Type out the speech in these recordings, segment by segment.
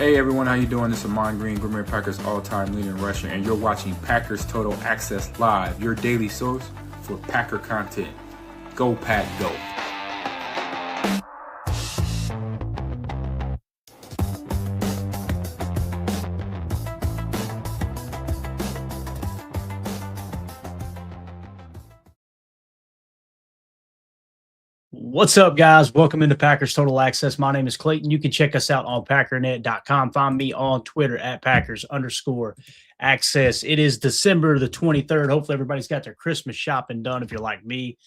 Hey everyone, how you doing? This is Amon Green, Green Bay Packers all-time leading rusher, and you're watching Packers Total Access Live, your daily source for Packer content. Go Pack, go! What's up, guys? Welcome into Packers Total Access. My name is Clayton. You can check us out on packernet.com. Find me on Twitter at Packers_access. It is December the 23rd. Hopefully everybody's got their Christmas shopping done. If you're like me,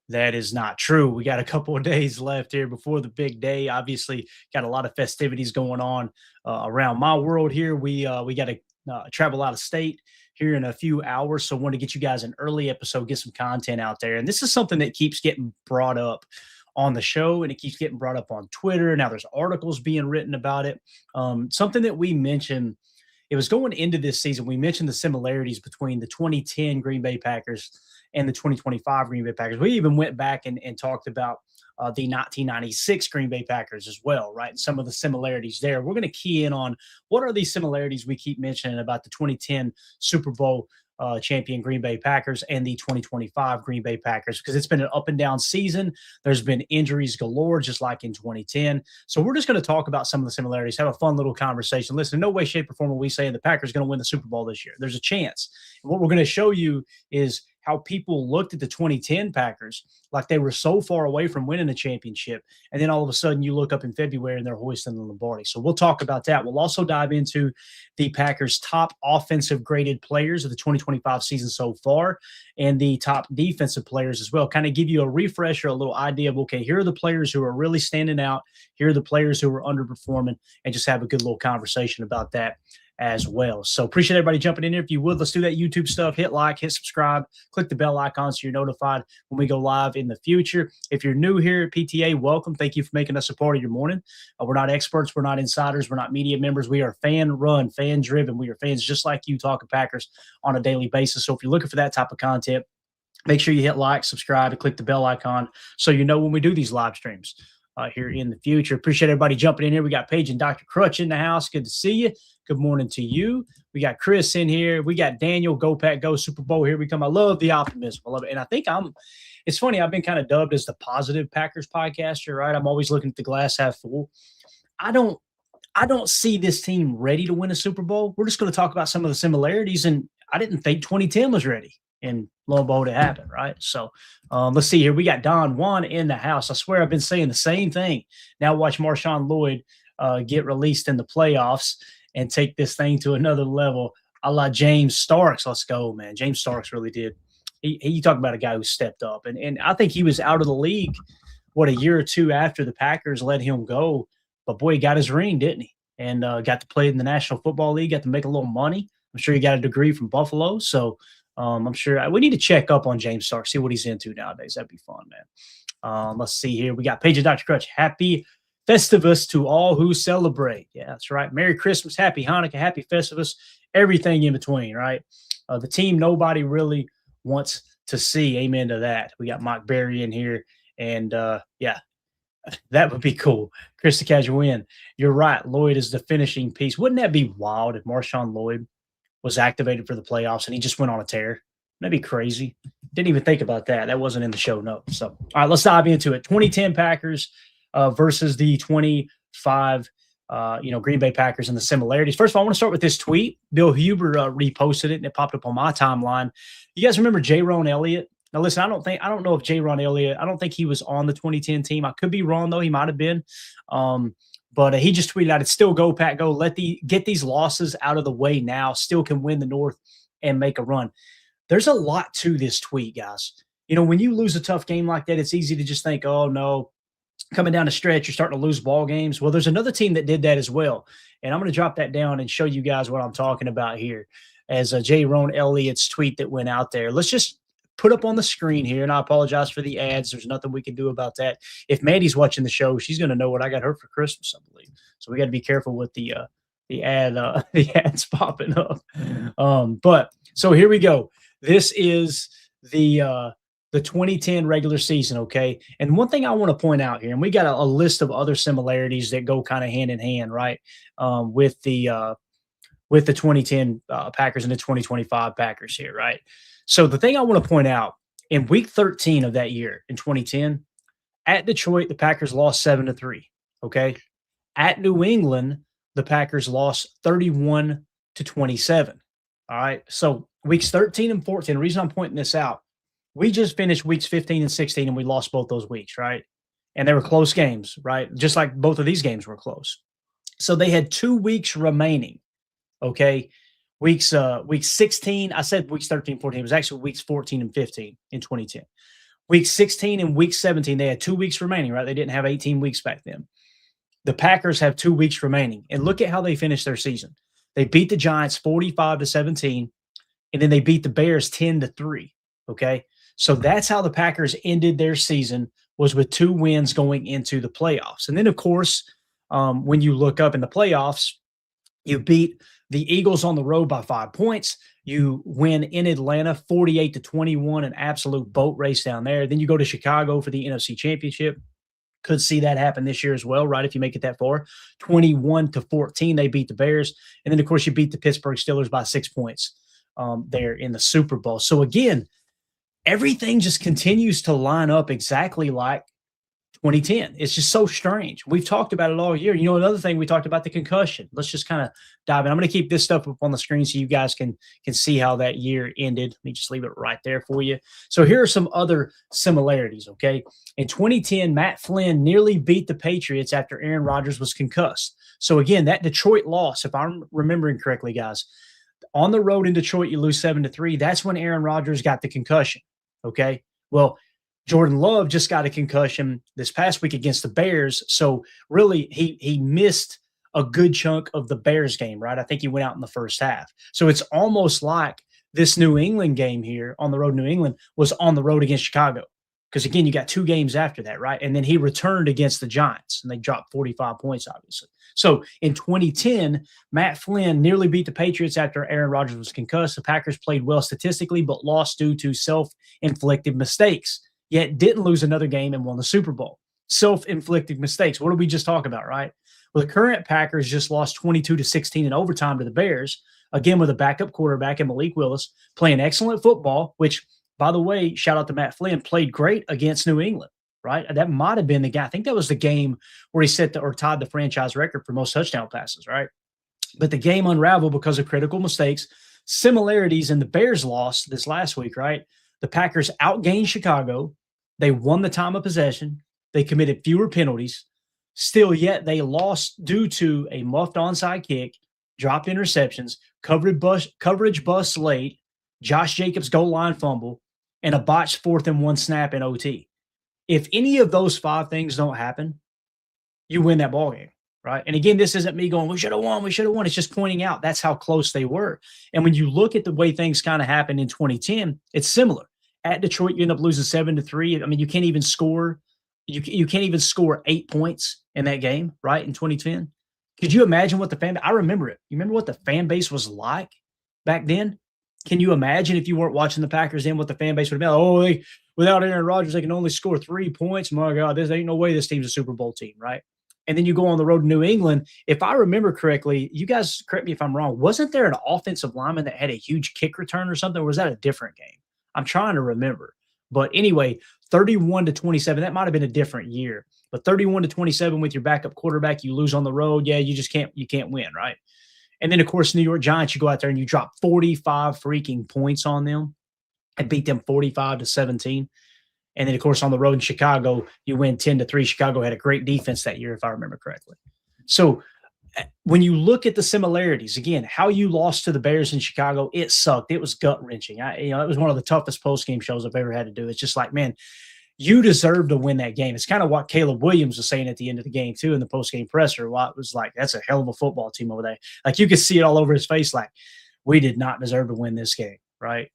that is not true. We got a couple of days left here before the big day. Obviously, got a lot of festivities going on around my world here. We got to travel out of state here in a few hours. So I want to get you guys an early episode, get some content out there. And this is something that keeps getting brought up on the show, and it keeps getting brought up on Twitter. Now there's articles being written about it. Something that we mentioned, it was going into this season, we mentioned the similarities between the 2010 Green Bay Packers and the 2025 Green Bay Packers. We even went back and talked about the 1996 Green Bay Packers as well, right? And some of the similarities there. We're going to key in on what are these similarities we keep mentioning about the 2010 Super Bowl champion Green Bay Packers and the 2025 Green Bay Packers, because it's been an up and down season. There's been injuries galore, just like in 2010. So we're just going to talk about some of the similarities, have a fun little conversation. Listen, no way, shape, or form are we saying the Packers are going to win the Super Bowl this year. There's a chance. And what we're going to show you is how people looked at the 2010 Packers like they were so far away from winning a championship. And then all of a sudden you look up in February and they're hoisting the Lombardi. So we'll talk about that. We'll also dive into the Packers' top offensive graded players of the 2025 season so far and the top defensive players as well. Kind of give you a refresher, a little idea of, okay, here are the players who are really standing out. Here are the players who are underperforming, and just have a good little conversation about that as well. So appreciate everybody jumping in here. If you would, let's do that YouTube stuff. Hit like, hit subscribe, click the bell icon so you're notified when we go live in the future. If you're new here at PTA, welcome. Thank you for making us a part of your morning. We're not experts. We're not insiders. We're not media members. We are fan-run, fan-driven. We are fans just like you talking Packers on a daily basis. So if you're looking for that type of content, make sure you hit like, subscribe, and click the bell icon so you know when we do these live streams here in the future. Appreciate everybody jumping in here. We got Paige and Dr. Crutch in the house. Good to see you. Good morning to you. We got Chris in here. We got Daniel, Go Pack Go, Super Bowl. Here we come. I love the optimism. I love it. And I think it's funny, I've been kind of dubbed as the positive Packers podcaster, right? I'm always looking at the glass half full. I don't see this team ready to win a Super Bowl. We're just going to talk about some of the similarities. And I didn't think 2010 was ready. And lo and behold, it happened, right? So let's see here. We got Don Juan in the house. I swear I've been saying the same thing. Now watch Marshawn Lloyd get released in the playoffs and take this thing to another level, a la James Starks. Let's go, man. James Starks really did. You talk about a guy who stepped up. And I think he was out of the league, a year or two after the Packers let him go. But, boy, he got his ring, didn't he? And got to play in the National Football League, got to make a little money. I'm sure he got a degree from Buffalo. So I'm sure we need to check up on James Starks, see what he's into nowadays. That'd be fun, man. Let's see here. We got Paige and Dr. Crutch. Happy Festivus to all who celebrate. Yeah, that's right. Merry Christmas, Happy Hanukkah, Happy Festivus, everything in between, right? The team nobody really wants to see. Amen to that. We got Mike Berry in here, and yeah, that would be cool. Chris the Casual win. You're right. Lloyd is the finishing piece. Wouldn't that be wild if Marshawn Lloyd was activated for the playoffs and he just went on a tear? That'd be crazy. Didn't even think about that. That wasn't in the show notes. So, all right, let's dive into it. 2010 Packers versus the 25, Green Bay Packers and the similarities. First of all, I want to start with this tweet. Bill Huber reposted it, and it popped up on my timeline. You guys remember J-Ron Elliott? Now, listen, I don't know if J-Ron Elliott, I don't think he was on the 2010 team. I could be wrong, though. He might have been. But he just tweeted out, it's still go, Pack, go. Get these losses out of the way now. Still can win the North and make a run. There's a lot to this tweet, guys. You know, when you lose a tough game like that, it's easy to just think, oh, no, coming down the stretch, you're starting to lose ball games. Well, there's another team that did that as well. And I'm going to drop that down and show you guys what I'm talking about here as J-Ron Elliott's tweet that went out there. Let's just put up on the screen here, and I apologize for the ads. There's nothing we can do about that. If Mandy's watching the show, she's going to know what I got her for Christmas, I believe. So we got to be careful with the ads popping up. But so here we go. This is the the 2010 regular season, okay? And one thing I want to point out here, and we got a list of other similarities that go kind of hand in hand, right? With the 2010 Packers and the 2025 Packers here, right? So the thing I want to point out, in week 13 of that year in 2010, at Detroit, the Packers lost 7-3, okay? At New England, the Packers lost 31-27. All right. So weeks 13 and 14, the reason I'm pointing this out, we just finished weeks 15 and 16 and we lost both those weeks, right? And they were close games, right? Just like both of these games were close. So they had 2 weeks remaining. Okay. Week 16, I said weeks 13, 14. It was actually weeks 14 and 15 in 2010. Week 16 and week 17, they had 2 weeks remaining, right? They didn't have 18 weeks back then. The Packers have 2 weeks remaining. And look at how they finished their season. They beat the Giants 45-17, and then they beat the Bears 10-3. Okay. So that's how the Packers ended their season, was with 2 wins going into the playoffs. And then, of course, when you look up in the playoffs, you beat the Eagles on the road by 5 points. You win in Atlanta 48-21, an absolute boat race down there. Then you go to Chicago for the NFC Championship. Could see that happen this year as well, right? If you make it that far. 21-14, they beat the Bears. And then, of course, you beat the Pittsburgh Steelers by 6 points there in the Super Bowl. So, again, everything just continues to line up exactly like 2010. It's just so strange. We've talked about it all year. You know, another thing, we talked about the concussion. Let's just kind of dive in. I'm going to keep this stuff up on the screen so you guys can see how that year ended. Let me just leave it right there for you. So here are some other similarities, okay? In 2010, Matt Flynn nearly beat the Patriots after Aaron Rodgers was concussed. So again, that Detroit loss, if I'm remembering correctly, guys, on the road in Detroit, you lose 7-3. That's when Aaron Rodgers got the concussion, okay? Well, Jordan Love just got a concussion this past week against the Bears. So really, he missed a good chunk of the Bears game, right? I think he went out in the first half. So it's almost like this New England game here on the road, New England, was on the road against Chicago. Because, again, you got 2 games after that, right? And then he returned against the Giants, and they dropped 45 points, obviously. So in 2010, Matt Flynn nearly beat the Patriots after Aaron Rodgers was concussed. The Packers played well statistically, but lost due to self-inflicted mistakes, yet didn't lose another game and won the Super Bowl. Self-inflicted mistakes. What did we just talk about, right? Well, the current Packers just lost 22-16 in overtime to the Bears, again with a backup quarterback in Malik Willis, playing excellent football, which, by the way, shout out to Matt Flynn, played great against New England, right? That might have been the guy. I think that was the game where he tied the franchise record for most touchdown passes, right? But the game unraveled because of critical mistakes. Similarities in the Bears loss this last week, right? The Packers outgained Chicago. They won the time of possession. They committed fewer penalties. Still, yet they lost due to a muffed onside kick, dropped interceptions, coverage bust late, Josh Jacobs goal line fumble, and a botched 4th and 1 snap in OT. If any of those 5 things don't happen, you win that ballgame, right? And again, this isn't me going, we should have won. It's just pointing out that's how close they were. And when you look at the way things kind of happened in 2010, it's similar. At Detroit, you end up losing 7-3. I mean, you can't even score. You can't even score 8 points in that game, right? In 2010. Could you imagine what I remember it. You remember what the fan base was like back then? Can you imagine if you weren't watching the Packers then what the fan base would have been? Oh, without Aaron Rodgers, they can only score 3 points. My God, there ain't no way this team's a Super Bowl team, right? And then you go on the road to New England. If I remember correctly, you guys correct me if I'm wrong, wasn't there an offensive lineman that had a huge kick return or something? Or was that a different game? I'm trying to remember. But anyway, 31-27, that might have been a different year. But 31-27 with your backup quarterback, you lose on the road. Yeah, you can't win, right? And then, of course, New York Giants, you go out there and you drop 45 freaking points on them and beat them 45-17. And then, of course, on the road in Chicago, you win 10-3. Chicago had a great defense that year, if I remember correctly. So when you look at the similarities, again, how you lost to the Bears in Chicago, it sucked. It was gut-wrenching. It was one of the toughest post-game shows I've ever had to do. It's just like, man, you deserve to win that game. It's kind of what Caleb Williams was saying at the end of the game, too, in the post-game presser. Well, it was like, that's a hell of a football team over there. Like, you could see it all over his face, like, we did not deserve to win this game, right?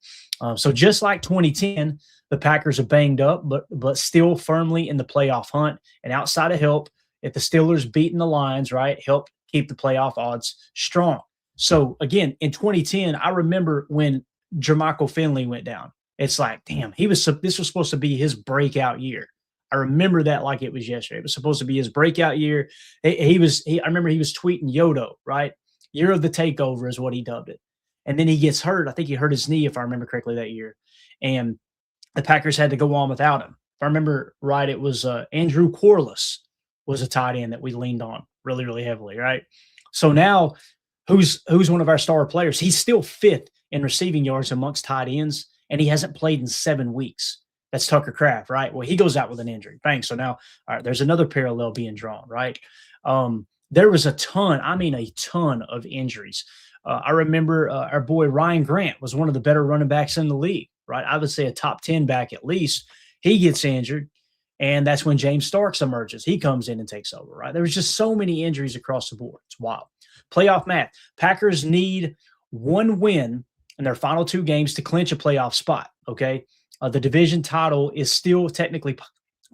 So just like 2010, the Packers are banged up, but still firmly in the playoff hunt. And outside of help, if the Steelers beating the Lions, right, help keep the playoff odds strong. So, again, in 2010, I remember when Jermichael Finley went down. it's like, damn, this was supposed to be his breakout year. I remember that like it was yesterday. It was supposed to be his breakout year. I remember he was tweeting Yodo, right? Year of the takeover is what he dubbed it. And then he gets hurt. I think he hurt his knee, if I remember correctly, that year. And the Packers had to go on without him. If I remember right, it was Andrew Corliss was a tight end that we leaned on really, really heavily, right? So now who's one of our star players? He's still fifth in receiving yards amongst tight ends, and he hasn't played in 7 weeks. That's Tucker Kraft, right? Well, he goes out with an injury. Bang. So now, all right, there's another parallel being drawn, right? There was a ton of injuries. I remember our boy Ryan Grant was one of the better running backs in the league, right? I would say a top 10 back at least. He gets injured, and that's when James Starks emerges. He comes in and takes over, right? There was just so many injuries across the board. It's wild. Playoff math. Packers need one win in their final 2 games to clinch a playoff spot, okay? The division title is still technically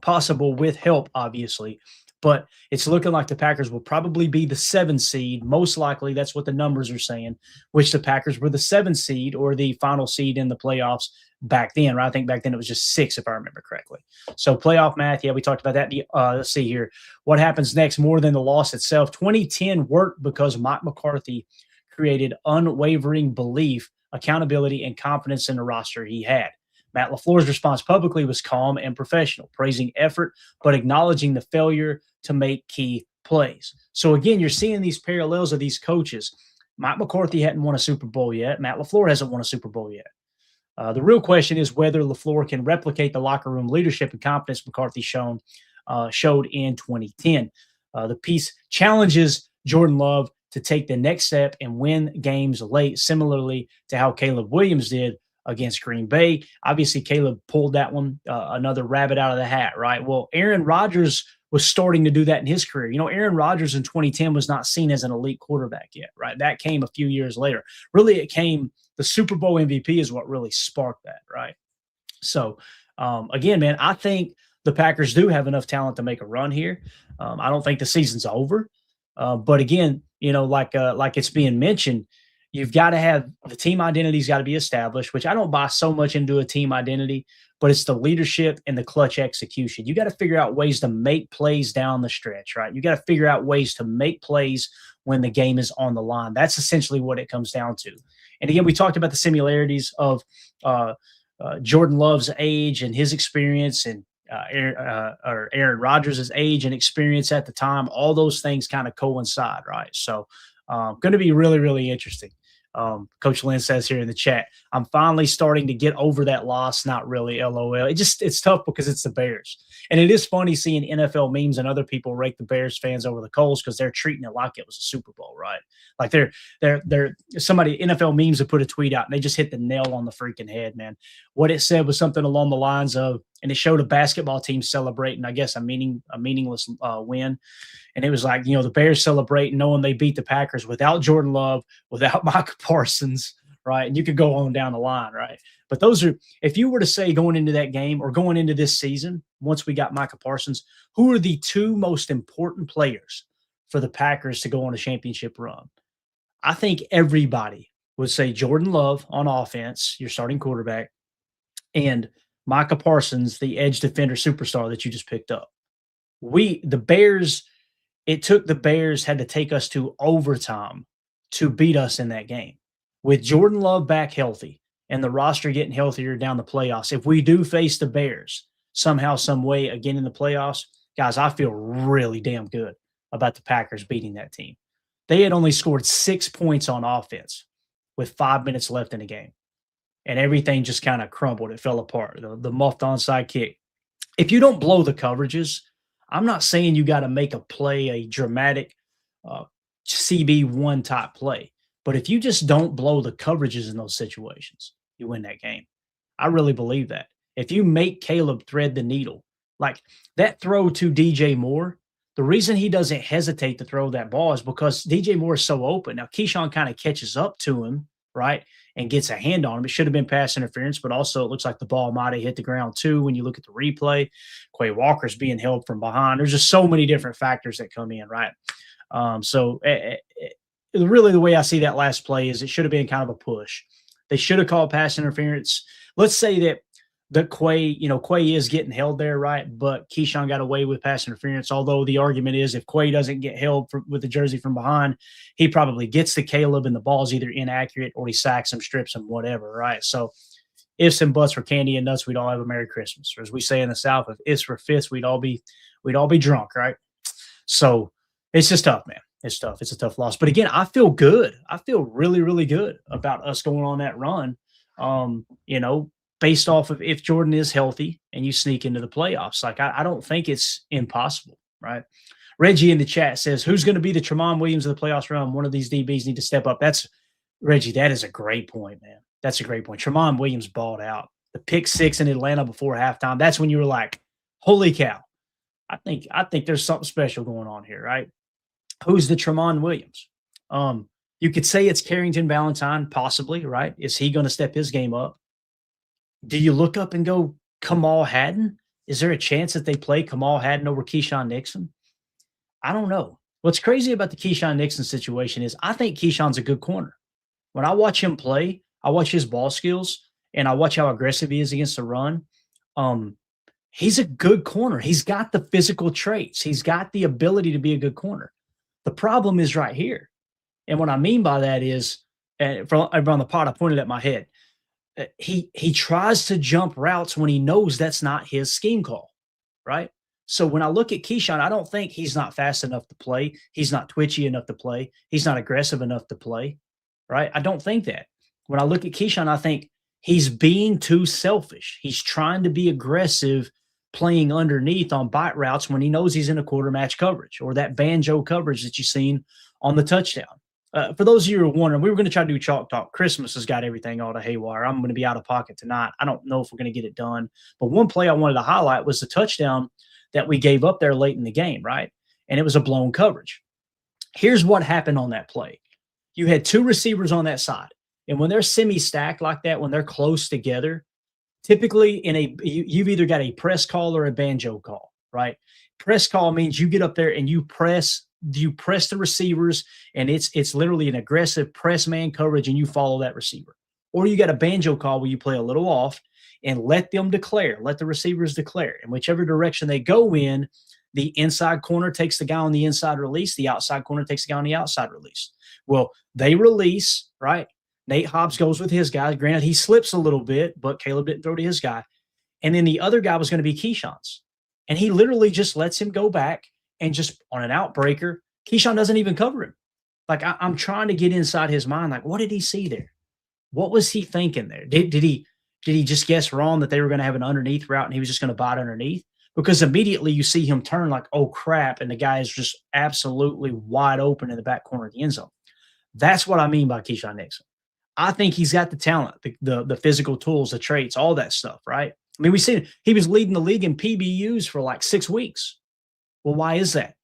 possible with help, obviously, but it's looking like the Packers will probably be the 7 seed. Most likely, that's what the numbers are saying, which the Packers were the 7 seed or the final seed in the playoffs back then, right? I think back then it was just 6, if I remember correctly. So playoff math, yeah, we talked about that. Let's see here. What happens next more than the loss itself? 2010 worked because Mike McCarthy created unwavering belief, accountability, and confidence in the roster he had. Matt LaFleur's response publicly was calm and professional, praising effort, but acknowledging the failure to make key plays. So again, you're seeing these parallels of these coaches. Mike McCarthy hadn't won a Super Bowl yet. Matt LaFleur hasn't won a Super Bowl yet. The real question is whether LaFleur can replicate the locker room leadership and confidence McCarthy showed in 2010. The piece challenges Jordan Love to take the next step and win games late, similarly to how Caleb Williams did against Green Bay. Obviously, Caleb pulled that one, another rabbit out of the hat, right? Well, Aaron Rodgers was starting to do that in his career. You know, Aaron Rodgers in 2010 was not seen as an elite quarterback yet, right? That came a few years later. Really, the Super Bowl MVP is what really sparked that, right? So, again, man, I think the Packers do have enough talent to make a run here. I don't think the season's over. But again, you know, like it's being mentioned, you've got to have the team identity's got to be established, which I don't buy so much into a team identity, but it's the leadership and the clutch execution. You got to figure out ways to make plays down the stretch, right? You got to figure out ways to make plays when the game is on the line. That's essentially what it comes down to. And again, we talked about the similarities of Jordan Love's age and his experience and Aaron Rodgers' age and experience at the time. All those things kind of coincide, right? So going to be really, really interesting. Coach Lynn says here in the chat, I'm finally starting to get over that loss. Not really, LOL. It's tough because it's the Bears. And it is funny seeing NFL memes and other people rake the Bears fans over the coals because they're treating it like it was a Super Bowl, right? Like somebody, NFL memes have put a tweet out and they just hit the nail on the freaking head, man. What it said was something along the lines of, and it showed a basketball team celebrating, I guess, a meaningless win. And it was like, you know, the Bears celebrating knowing they beat the Packers without Jordan Love, without Micah Parsons, right? And you could go on down the line, right? But those are, if you were to say going into that game or going into this season, once we got Micah Parsons, who are the 2 most important players for the Packers to go on a championship run? I think everybody would say Jordan Love on offense, your starting quarterback, and Micah Parsons, the edge defender superstar that you just picked up. It took the Bears had to take us to overtime to beat us in that game. With Jordan Love back healthy and the roster getting healthier down the playoffs, if we do face the Bears somehow, some way again in the playoffs, guys, I feel really damn good about the Packers beating that team. They had only scored 6 points on offense with 5 minutes left in the game. And everything just kind of crumbled. It fell apart. The muffed onside kick. If you don't blow the coverages, I'm not saying you got to make a play, a dramatic CB1 type play. But if you just don't blow the coverages in those situations, you win that game. I really believe that. If you make Caleb thread the needle, like that throw to DJ Moore, the reason he doesn't hesitate to throw that ball is because DJ Moore is so open. Now, Keyshawn kind of catches up to him, right, and gets a hand on him. It should have been pass interference, but also it looks like the ball might have hit the ground too when you look at the replay. Quay Walker's being held from behind. There's just so many different factors that come in, right? Really the way I see that last play is it should have been kind of a push. They should have called pass interference. Let's say that Quay is getting held there, right? But Keyshawn got away with pass interference. Although the argument is if Quay doesn't get held with the jersey from behind, he probably gets to Caleb and the ball's either inaccurate or he sacks him, strips him, whatever, right? So ifs and buts for candy and nuts, we'd all have a Merry Christmas. Or as we say in the South, if ifs were fifths, we'd all be drunk, right? So it's just tough, man. It's tough. It's a tough loss. But again, I feel good. I feel really, really good about us going on that run. Based off of if Jordan is healthy and you sneak into the playoffs. Like, I don't think it's impossible, right? Reggie in the chat says, who's going to be the Tramon Williams of the playoffs run? One of these DBs need to step up. That's Reggie. That is a great point, man. That's a great point. Tramon Williams balled out. The pick 6 in Atlanta before halftime. That's when you were like, holy cow. I think there's something special going on here, right? Who's the Tramon Williams? You could say it's Carrington Valentine, possibly, right? Is he going to step his game up? Do you look up and go, Kamal Hadden? Is there a chance that they play Kamal Hadden over Keyshawn Nixon? I don't know. What's crazy about the Keyshawn Nixon situation is I think Keyshawn's a good corner. When I watch him play, I watch his ball skills, and I watch how aggressive he is against the run. He's a good corner. He's got the physical traits. He's got the ability to be a good corner. The problem is right here. And what I mean by that is, from on the pod, I pointed at my head. He tries to jump routes when he knows that's not his scheme call, right? So when I look at Keyshawn, I don't think he's not fast enough to play. He's not twitchy enough to play. He's not aggressive enough to play, right? I don't think that. When I look at Keyshawn, I think he's being too selfish. He's trying to be aggressive, playing underneath on bite routes when he knows he's in a quarter match coverage or that banjo coverage that you've seen on the touchdown. For those of you who are wondering, we were going to try to do Chalk Talk. Christmas has got everything all to haywire. I'm going to be out of pocket tonight. I don't know if we're going to get it done. But one play I wanted to highlight was the touchdown that we gave up there late in the game, right? And it was a blown coverage. Here's what happened on that play. You had 2 receivers on that side. And when they're semi-stacked like that, when they're close together, typically you've either got a press call or a banjo call, right? Press call means you get up there and you press the receivers, and it's literally an aggressive press man coverage, and you follow that receiver. Or you got a banjo call where you play a little off and let the receivers declare. And whichever direction they go in, the inside corner takes the guy on the inside release, the outside corner takes the guy on the outside release. Well, they release, right? Nate Hobbs goes with his guy. Granted, he slips a little bit, but Caleb didn't throw to his guy. And then the other guy was going to be Keyshawn's. And he literally just lets him go back and just on an outbreaker, Keyshawn doesn't even cover him. Like, I'm trying to get inside his mind. Like, what did he see there? What was he thinking there? Did he just guess wrong that they were going to have an underneath route and he was just going to bite underneath? Because immediately you see him turn like, oh, crap, and the guy is just absolutely wide open in the back corner of the end zone. That's what I mean by Keyshawn Nixon. I think he's got the talent, the physical tools, the traits, all that stuff, right? I mean, we see he was leading the league in PBUs for like 6 weeks. Well, why is that?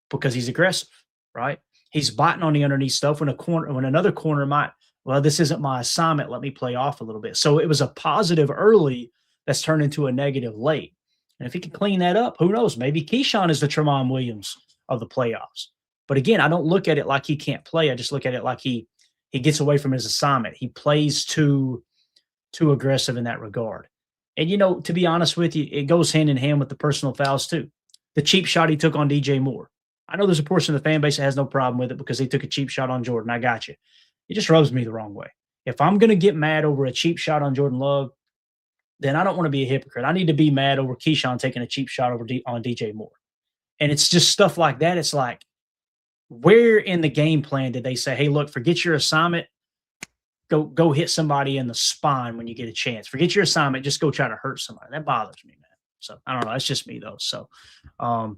Because he's aggressive, right? He's biting on the underneath stuff when another corner might, well, this isn't my assignment. Let me play off a little bit. So it was a positive early that's turned into a negative late. And if he can clean that up, who knows? Maybe Keyshawn is the Tramon Williams of the playoffs. But again, I don't look at it like he can't play. I just look at it like he gets away from his assignment. He plays too aggressive in that regard. And, to be honest with you, it goes hand in hand with the personal fouls too. The cheap shot he took on DJ Moore. I know there's a portion of the fan base that has no problem with it because he took a cheap shot on Jordan. I got you. It just rubs me the wrong way. If I'm going to get mad over a cheap shot on Jordan Love, then I don't want to be a hypocrite. I need to be mad over Keyshawn taking a cheap shot on DJ Moore. And it's just stuff like that. It's like, where in the game plan did they say, hey, look, forget your assignment. Go hit somebody in the spine when you get a chance. Forget your assignment. Just go try to hurt somebody. That bothers me, man. So I don't know. That's just me though. So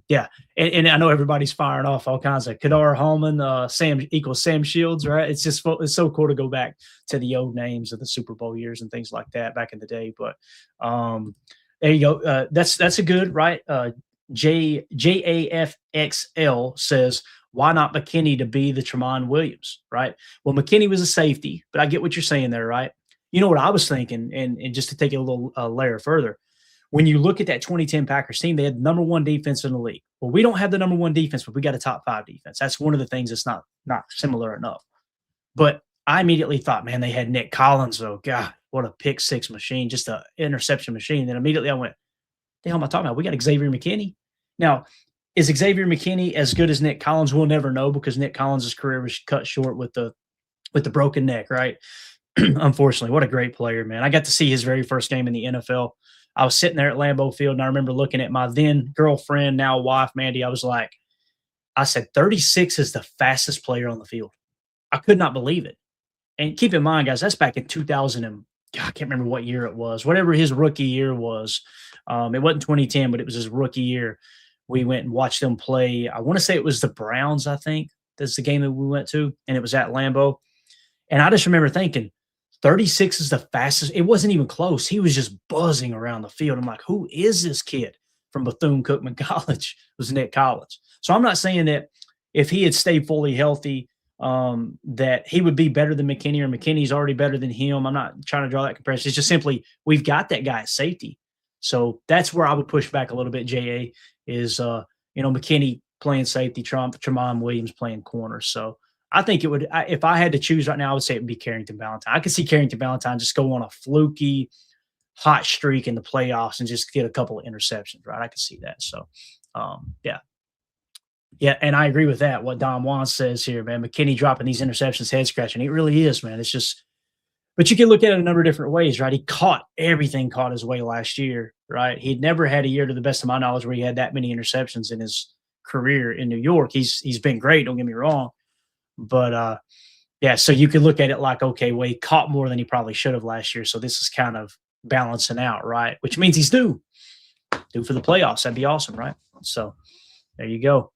yeah. And I know everybody's firing off all kinds of Kadar Hallman, Sam equals Sam Shields, right? It's so cool to go back to the old names of the Super Bowl years and things like that back in the day. But there you go. That's a good, right? JAFXL says, why not McKinney to be the Tramon Williams, right? Well, McKinney was a safety, but I get what you're saying there, right? You know what I was thinking, and just to take it a little layer further, when you look at that 2010 Packers team, they had the number 1 defense in the league. Well, we don't have the number 1 defense, but we got a top 5 defense. That's one of the things that's not similar enough. But I immediately thought, man, they had Nick Collins, though. God, what a pick six machine, just an interception machine. Then immediately I went, the hell am I talking about? We got Xavier McKinney. Now, is Xavier McKinney as good as Nick Collins? We'll never know because Nick Collins' career was cut short with the broken neck, right? Unfortunately, what a great player, man. I got to see his very first game in the NFL. I was sitting there at Lambeau Field, and I remember looking at my then girlfriend, now wife, Mandy. I said, 36 is the fastest player on the field. I could not believe it. And keep in mind, guys, that's back in 2000 and God, I can't remember what year it was. Whatever his rookie year was, it wasn't 2010, but it was his rookie year. We went and watched them play. I want to say it was the Browns, I think. That's the game that we went to, and it was at Lambeau. And I just remember thinking, 36 is the fastest. It wasn't even close. He was just buzzing around the field. I'm like, who is this kid from Bethune-Cookman College? It was Nick Collins. So I'm not saying that if he had stayed fully healthy, that he would be better than McKinney or McKinney's already better than him. I'm not trying to draw that comparison. It's just simply we've got that guy at safety. So that's where I would push back a little bit, J.A., is, McKinney playing safety, Tramon Williams playing corner. So I think it would, if I had to choose right now, I would say it would be Carrington Valentine. I could see Carrington Valentine just go on a fluky, hot streak in the playoffs and just get a couple of interceptions, right? I could see that. So, yeah. Yeah, and I agree with that, what Don Juan says here, man. McKinney dropping these interceptions, head-scratching. It really is, man. It's just – but you can look at it a number of different ways, right? He caught everything caught his way last year, right? He'd never had a year, to the best of my knowledge, where he had that many interceptions in his career in New York. He's been great, don't get me wrong. But, yeah, so you could look at it like, okay, well, he caught more than he probably should have last year, so this is kind of balancing out, right? Which means he's due for the playoffs. That'd be awesome, right? So there you go.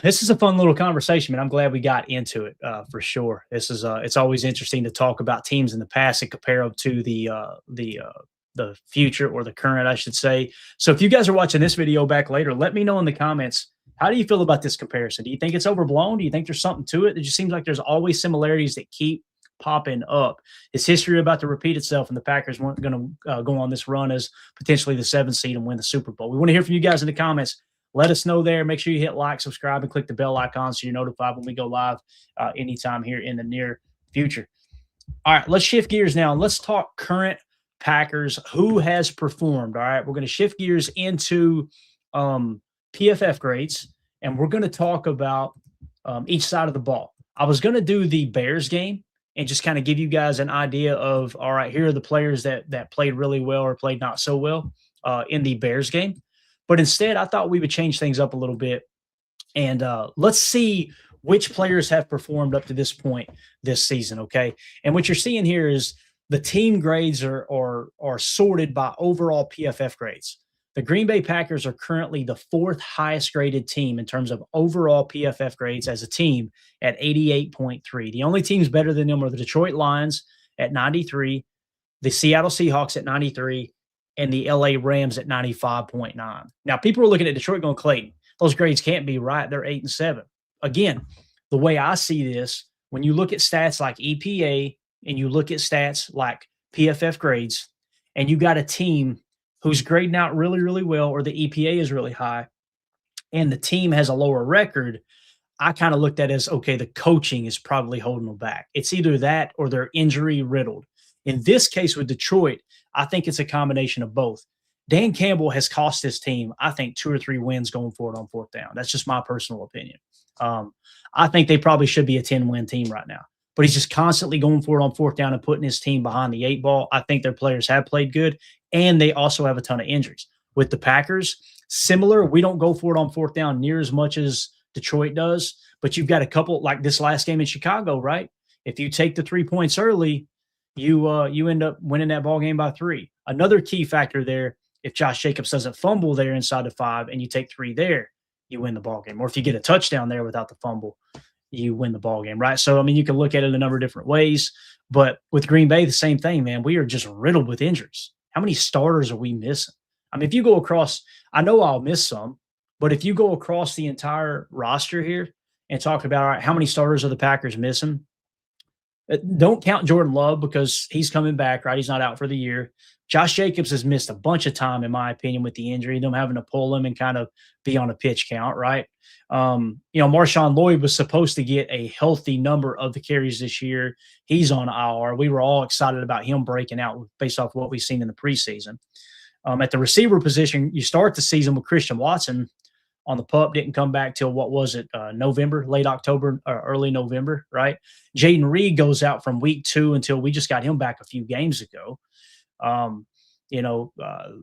This is a fun little conversation, man. I'm glad we got into it, for sure. This is it's always interesting to talk about teams in the past and compare them to the future, or the current, I should say. So if you guys are watching this video back later, let me know in the comments, how do you feel about this comparison? Do you think it's overblown? Do you think there's something to it? It just seems like there's always similarities that keep popping up. Is history about to repeat itself, and the Packers weren't going to go on this run as potentially the 7th seed and win the Super Bowl? We want to hear from you guys in the comments. Let us know there. Make sure you hit like, subscribe, and click the bell icon so you're notified when we go live anytime here in the near future. All right, let's shift gears now. Let's talk current Packers. Who has performed? All right, we're going to shift gears into PFF grades, and we're going to talk about each side of the ball. I was going to do the Bears game and just kind of give you guys an idea of, all right, here are the players that played really well or played not so well in the Bears game. But instead, I thought we would change things up a little bit, and let's see which players have performed up to this point this season, okay? And what you're seeing here is the team grades are sorted by overall PFF grades. The Green Bay Packers are currently the 4th highest graded team in terms of overall PFF grades as a team at 88.3. The only teams better than them are the Detroit Lions at 93, the Seattle Seahawks at 93, and the LA Rams at 95.9. Now, people are looking at Detroit going, Clayton, those grades can't be right. They're 8 and 7. Again, the way I see this, when you look at stats like EPA and you look at stats like PFF grades, and you got a team who's grading out really, really well, or the EPA is really high, and the team has a lower record, I kind of looked at it as, okay, the coaching is probably holding them back. It's either that or they're injury riddled. In this case with Detroit, I think it's a combination of both. Dan Campbell has cost his team, I think, 2 or 3 wins going forward on 4th down. That's just my personal opinion. I think they probably should be a 10-win team right now. But he's just constantly going for it on 4th down and putting his team behind the 8 ball. I think their players have played good, and they also have a ton of injuries. With the Packers, similar. We don't go for it on 4th down near as much as Detroit does, but you've got a couple, like this last game in Chicago, right? If you take the 3 points early, you end up winning that ball game by 3. Another key factor there, if Josh Jacobs doesn't fumble there inside the 5 and you take 3 there, you win the ball game. Or if you get a touchdown there without the fumble, you win the ball game, right? So, I mean, you can look at it a number of different ways. But with Green Bay, the same thing, man. We are just riddled with injuries. How many starters are we missing? I mean, if you go across, I know I'll miss some, but if you go across the entire roster here and talk about, all right, how many starters are the Packers missing? Don't count Jordan Love because he's coming back, right? He's not out for the year. Josh Jacobs has missed a bunch of time, in my opinion, with the injury, them having to pull him and kind of be on a pitch count, right? Marshawn Lloyd was supposed to get a healthy number of the carries this year. He's on IR. We were all excited about him breaking out based off what we've seen in the preseason. At the receiver position, you start the season with Christian Watson on the pup, didn't come back till what was it, November, late October, or early November, right? Jaden Reed goes out from week 2 until we just got him back a few games ago.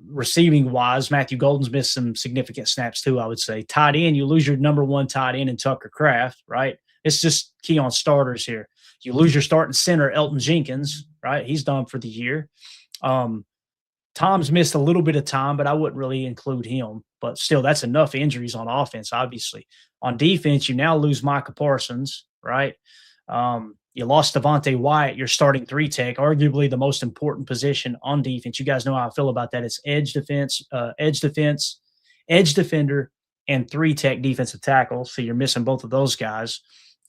Receiving wise, Matthew Golden's missed some significant snaps too, I would say. Tight end, you lose your number 1 tight end in Tucker Kraft, right? It's just key on starters here. You lose your starting center, Elton Jenkins, right? He's done for the year. Tom's missed a little bit of time, but I wouldn't really include him. But still, that's enough injuries on offense, obviously. On defense, you now lose Micah Parsons, right? You lost Devontae Wyatt, your starting 3-tech, arguably the most important position on defense. You guys know how I feel about that. It's edge defense, edge defender, and 3-tech defensive tackle. So you're missing both of those guys.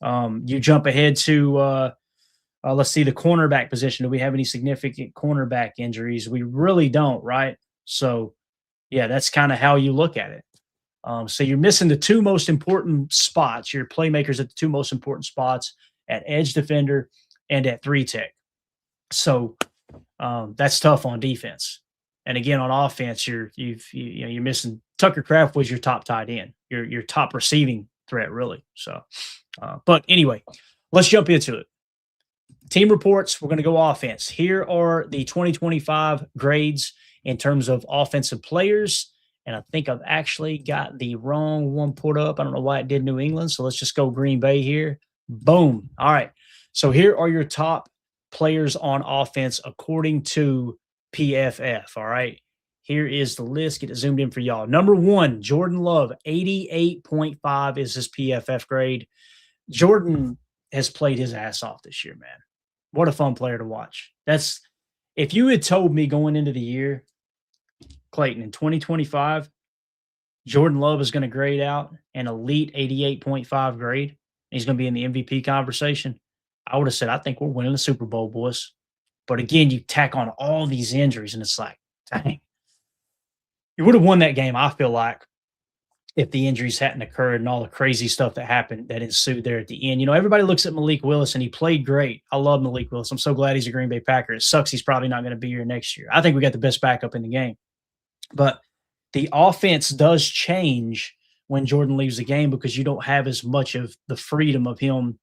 You jump ahead to let's see, the cornerback position. Do we have any significant cornerback injuries? We really don't, right? So, yeah, that's kind of how you look at it. So you're missing the 2 most important spots, your playmakers at the 2 most important spots, at edge defender and at 3-tech. So that's tough on defense. And again, on offense, you're missing Tucker Kraft was your top tight end, your top receiving threat, really. So, but anyway, let's jump into it. Team reports. We're going to go offense. Here are the 2025 grades in terms of offensive players. And I think I've actually got the wrong one put up. I don't know why it did New England. So let's just go Green Bay here. Boom. All right. So here are your top players on offense according to PFF. All right. Here is the list. Get it zoomed in for y'all. Number 1, Jordan Love, 88.5 is his PFF grade. Jordan has played his ass off this year, man. What a fun player to watch. If you had told me going into the year, Clayton, in 2025, Jordan Love is going to grade out an elite 88.5 grade, he's going to be in the MVP conversation, I would have said, I think we're winning the Super Bowl, boys. But again, you tack on all these injuries, and it's like, dang. You would have won that game, I feel like, if the injuries hadn't occurred and all the crazy stuff that happened that ensued there at the end. Everybody looks at Malik Willis, and he played great. I love Malik Willis. I'm so glad he's a Green Bay Packer. It sucks he's probably not going to be here next year. I think we got the best backup in the game. But the offense does change when Jordan leaves the game because you don't have as much of the freedom of him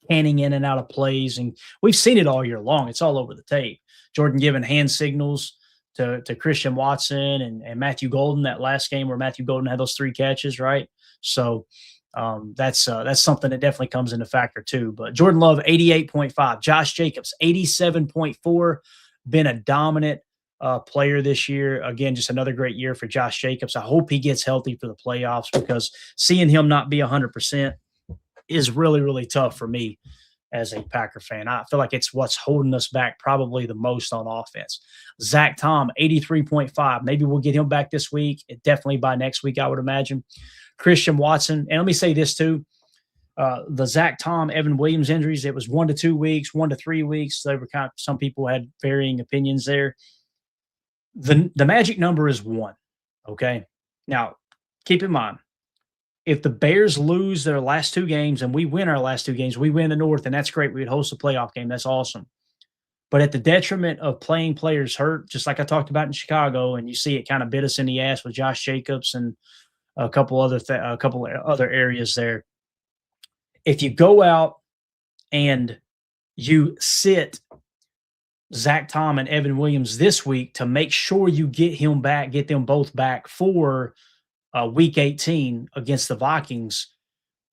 canning in and out of plays. And we've seen it all year long. It's all over the tape. Jordan giving hand signals to Christian Watson and Matthew Golden, that last game where Matthew Golden had those 3 catches, right? So that's something that definitely comes into factor too. But Jordan Love, 88.5. Josh Jacobs, 87.4. Been a dominant player this year. Again, just another great year for Josh Jacobs. I hope he gets healthy for the playoffs because seeing him not be 100% is really, really tough for me as a Packer fan. I feel like it's what's holding us back probably the most on offense. Zach Tom, 83.5. Maybe we'll get him back this week. Definitely by next week, I would imagine. Christian Watson. And let me say this too. The Zach Tom, Evan Williams injuries, it was 1 to 2 weeks, 1 to 3 weeks. They were some people had varying opinions there. The magic number is 1. Okay. Now, keep in mind, if the Bears lose their last 2 games and we win our last 2 games, we win the North, and that's great. We'd host a playoff game. That's awesome. But at the detriment of playing players hurt, just like I talked about in Chicago, and you see it kind of bit us in the ass with Josh Jacobs and a couple other areas there. If you go out and you sit Zach Tom and Evan Williams this week to make sure you get them both back for week 18 against the Vikings,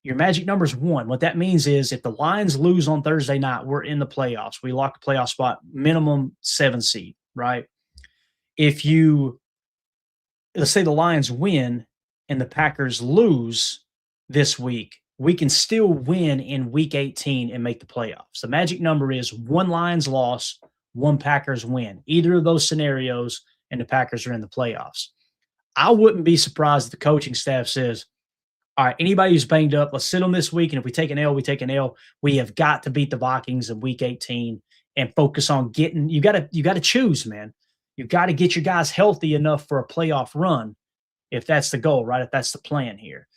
your magic number is 1. What that means is if the Lions lose on Thursday night, we're in the playoffs. We lock the playoff spot, minimum 7 seed, right? If let's say the Lions win and the Packers lose this week, we can still win in week 18 and make the playoffs. The magic number is 1 Lions loss, 1 Packers win. Either of those scenarios, and the Packers are in the playoffs. I wouldn't be surprised if the coaching staff says, all right, anybody who's banged up, let's sit them this week. And if we take an L, we take an L. We have got to beat the Vikings in week 18 and focus on getting, you got to choose, man. You got to get your guys healthy enough for a playoff run if that's the goal, right? If that's the plan here.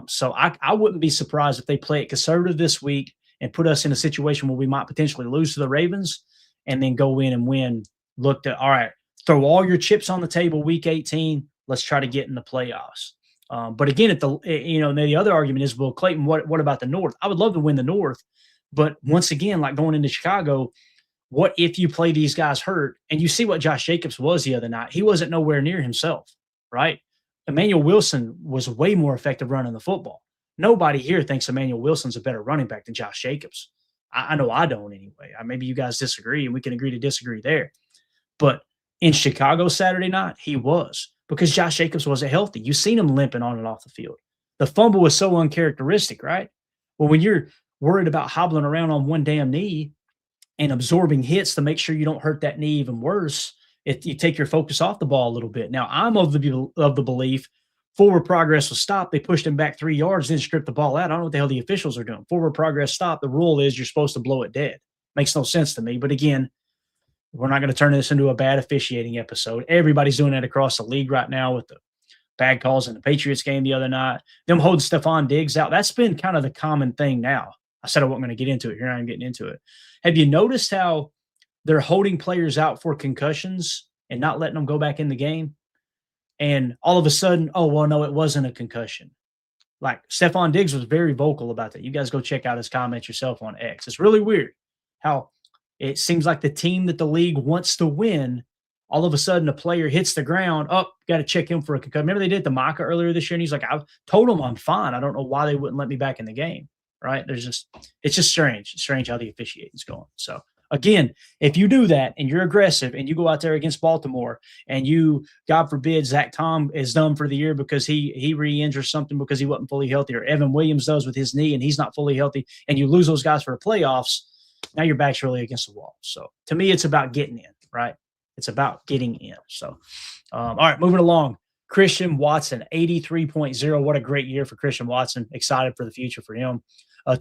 So I wouldn't be surprised if they play it conservative this week and put us in a situation where we might potentially lose to the Ravens and then go in and win. Look to, all right, throw all your chips on the table week 18. Let's try to get in the playoffs. But again, the other argument is, well, Clayton, what about the North? I would love to win the North. But once again, like going into Chicago, what if you play these guys hurt? And you see what Josh Jacobs was the other night. He wasn't nowhere near himself, right? Emmanuel Wilson was way more effective running the football. Nobody here thinks Emmanuel Wilson's a better running back than Josh Jacobs. I know I don't anyway. Maybe you guys disagree, and we can agree to disagree there. But in Chicago Saturday night, he was, because Josh Jacobs wasn't healthy. You've seen him limping on and off the field. The fumble was so uncharacteristic, right? Well, when you're worried about hobbling around on one damn knee and absorbing hits to make sure you don't hurt that knee even worse, you take your focus off the ball a little bit. Now, I'm of the belief forward progress was stopped. They pushed him back 3 yards, then stripped the ball out. I don't know what the hell the officials are doing. Forward progress stopped. The rule is you're supposed to blow it dead. Makes no sense to me. But again, we're not going to turn this into a bad officiating episode. Everybody's doing that across the league right now with the bad calls in the Patriots game the other night. Them holding Stephon Diggs out. That's been kind of the common thing now. I said I wasn't going to get into it. Here I am getting into it. Have you noticed how they're holding players out for concussions and not letting them go back in the game? And all of a sudden, oh, well, no, it wasn't a concussion. Like Stephon Diggs was very vocal about that. You guys go check out his comments yourself on X. It's really weird how it seems like the team that the league wants to win, all of a sudden a player hits the ground. Oh, got to check him for a concussion. Remember they did the Maka earlier this year, and he's like, I told him I'm fine. I don't know why they wouldn't let me back in the game, right? It's just strange. It's strange how the officiating's going. So, again, if you do that and you're aggressive and you go out there against Baltimore and you, God forbid, Zach Tom is done for the year because he re-injures something because he wasn't fully healthy, or Evan Williams does with his knee and he's not fully healthy, and you lose those guys for the playoffs, now your back's really against the wall. So to me, it's about getting in, right? It's about getting in. So, all right, moving along. Christian Watson, 83.0. What a great year for Christian Watson. Excited for the future for him.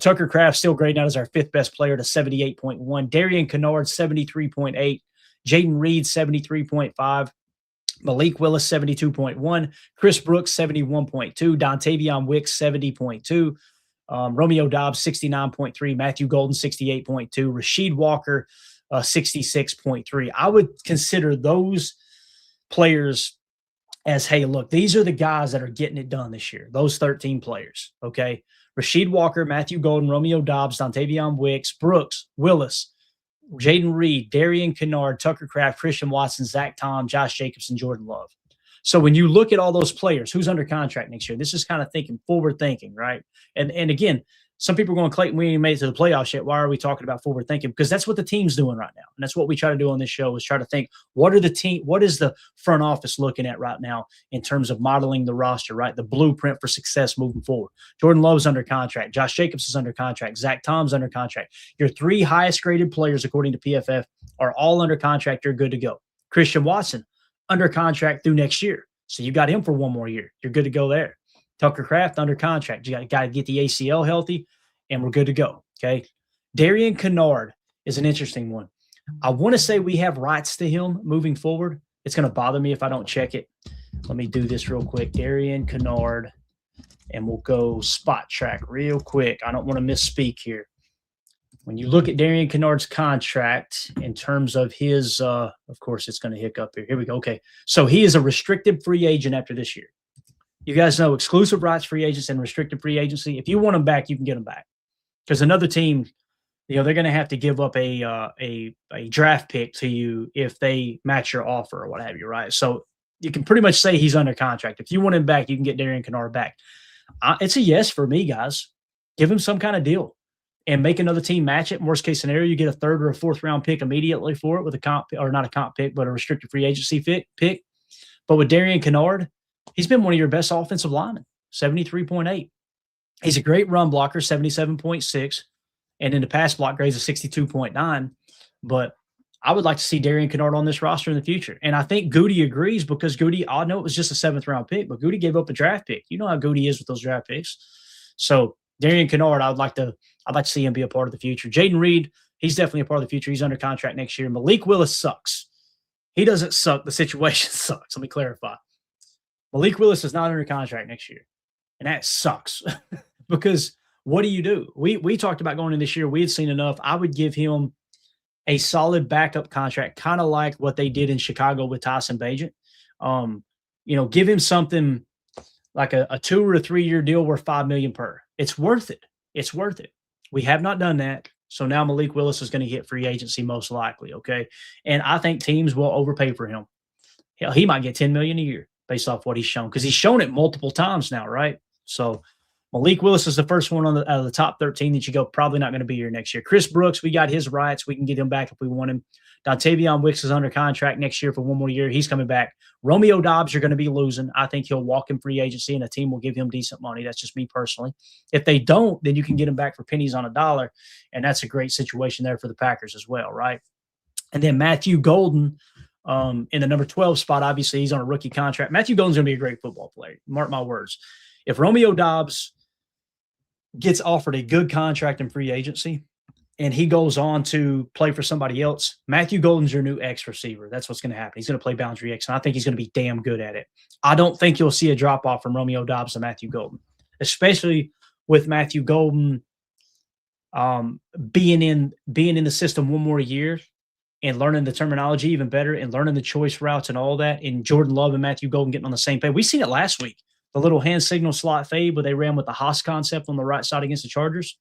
Tucker Kraft still grading out as our fifth best player to 78.1. Darian Kennard, 73.8. Jaden Reed, 73.5. Malik Willis, 72.1. Chris Brooks, 71.2. Dontavion Wicks, 70.2. Romeo Dobbs, 69.3. Matthew Golden, 68.2. Rasheed Walker, 66.3. I would consider those players as, hey, look, these are the guys that are getting it done this year, those 13 players, okay? Rasheed Walker, Matthew Golden, Romeo Dobbs, Dontavion Wicks, Brooks, Willis, Jaden Reed, Darian Kennard, Tucker Kraft, Christian Watson, Zach Tom, Josh Jacobs, and Jordan Love. So when you look at all those players, who's under contract next year? This is kind of forward thinking, right? And again, some people are going, Clayton, we ain't made it to the playoffs yet. Why are we talking about forward thinking? Because that's what the team's doing right now. And that's what we try to do on this show, is try to think, what is the front office looking at right now in terms of modeling the roster, right? The blueprint for success moving forward. Jordan Love's under contract. Josh Jacobs is under contract. Zach Tom's under contract. Your three highest graded players, according to PFF, are all under contract. You're good to go. Christian Watson, under contract through next year. So you got him for one more year. You're good to go there. Tucker Kraft under contract. You got to get the ACL healthy, and we're good to go. Okay. Darian Kennard is an interesting one. I want to say we have rights to him moving forward. It's going to bother me if I don't check it. Let me do this real quick. Darian Kennard, and we'll go spot track real quick. I don't want to misspeak here. When you look at Darian Kennard's contract in terms of his, of course, it's going to hiccup here. Here we go. Okay. So he is a restricted free agent after this year. You guys know exclusive rights free agents and restricted free agency. If you want them back, you can get them back. Because another team, they're going to have to give up a draft pick to you if they match your offer or what have you, right? So you can pretty much say he's under contract. If you want him back, you can get Darian Kennard back. It's a yes for me, guys. Give him some kind of deal and make another team match it. Worst case scenario, you get a third or a fourth round pick immediately for it with a comp, or not a comp pick, but a restricted free agency pick. But with Darian Kennard, he's been one of your best offensive linemen, 73.8. He's a great run blocker, 77.6. And in the pass block grades a 62.9. But I would like to see Darian Kennard on this roster in the future. And I think Goody agrees, because Goody, I know it was just a 7th round pick, but Goody gave up a draft pick. You know how Goody is with those draft picks. So Darian Kennard, I'd like to see him be a part of the future. Jaden Reed, he's definitely a part of the future. He's under contract next year. Malik Willis sucks. He doesn't suck. The situation sucks. Let me clarify. Malik Willis is not under contract next year, and that sucks because what do? We talked about going in this year. We had seen enough. I would give him a solid backup contract, kind of like what they did in Chicago with Tyson Bagent. Give him something like a 2 or 3 year deal worth $5 million per. It's worth it. It's worth it. We have not done that. So now Malik Willis is going to hit free agency most likely. Okay. And I think teams will overpay for him. Hell, he might get $10 million a year based off what he's shown, because he's shown it multiple times now, right? So Malik Willis is the first one out of the top 13 that you go, probably not going to be here next year. Chris Brooks, we got his rights. We can get him back if we want him. Dontavion Wicks is under contract next year for 1 more year. He's coming back. Romeo Doubs, you're going to be losing. I think he'll walk in free agency and a team will give him decent money. That's just me personally. If they don't, then you can get him back for pennies on a dollar, and that's a great situation there for the Packers as well, right? And then Matthew Golden in the number 12 spot, obviously he's on a rookie contract. Matthew Golden's going to be a great football player. Mark my words. If Romeo Doubs gets offered a good contract in free agency and he goes on to play for somebody else, Matthew Golden's your new X receiver. That's what's going to happen. He's going to play boundary X, and I think he's going to be damn good at it. I don't think you'll see a drop-off from Romeo Doubs to Matthew Golden, especially with Matthew Golden being in the system 1 more year and learning the terminology even better and learning the choice routes and all that, and Jordan Love and Matthew Golden getting on the same page. We seen it last week. The little hand signal slot fade where they ran with the Haas concept on the right side against the Chargers.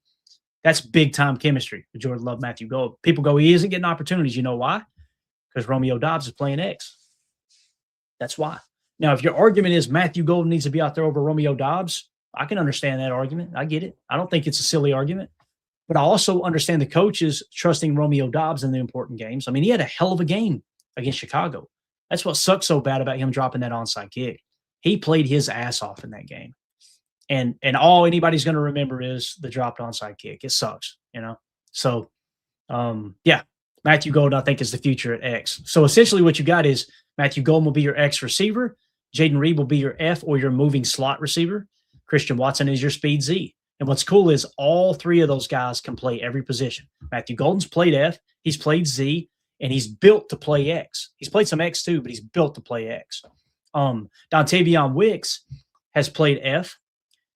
That's big-time chemistry with Jordan Love, Matthew Golden. People go, he isn't getting opportunities. You know why? Because Romeo Doubs is playing X. That's why. Now, if your argument is Matthew Golden needs to be out there over Romeo Doubs, I can understand that argument. I get it. I don't think it's a silly argument. But I also understand the coaches trusting Romeo Doubs in the important games. I mean, he had a hell of a game against Chicago. That's what sucks so bad about him dropping that onside kick. He played his ass off in that game. And all anybody's going to remember is the dropped onside kick. It sucks, you know? So, Matthew Golden, I think, is the future at X. So essentially what you got is Matthew Golden will be your X receiver. Jaden Reed will be your F or your moving slot receiver. Christian Watson is your speed Z. And what's cool is all 3 of those guys can play every position. Matthew Golden's played F, he's played Z, and he's built to play X. He's played some X too, but he's built to play X. Dontavion Wicks has played F,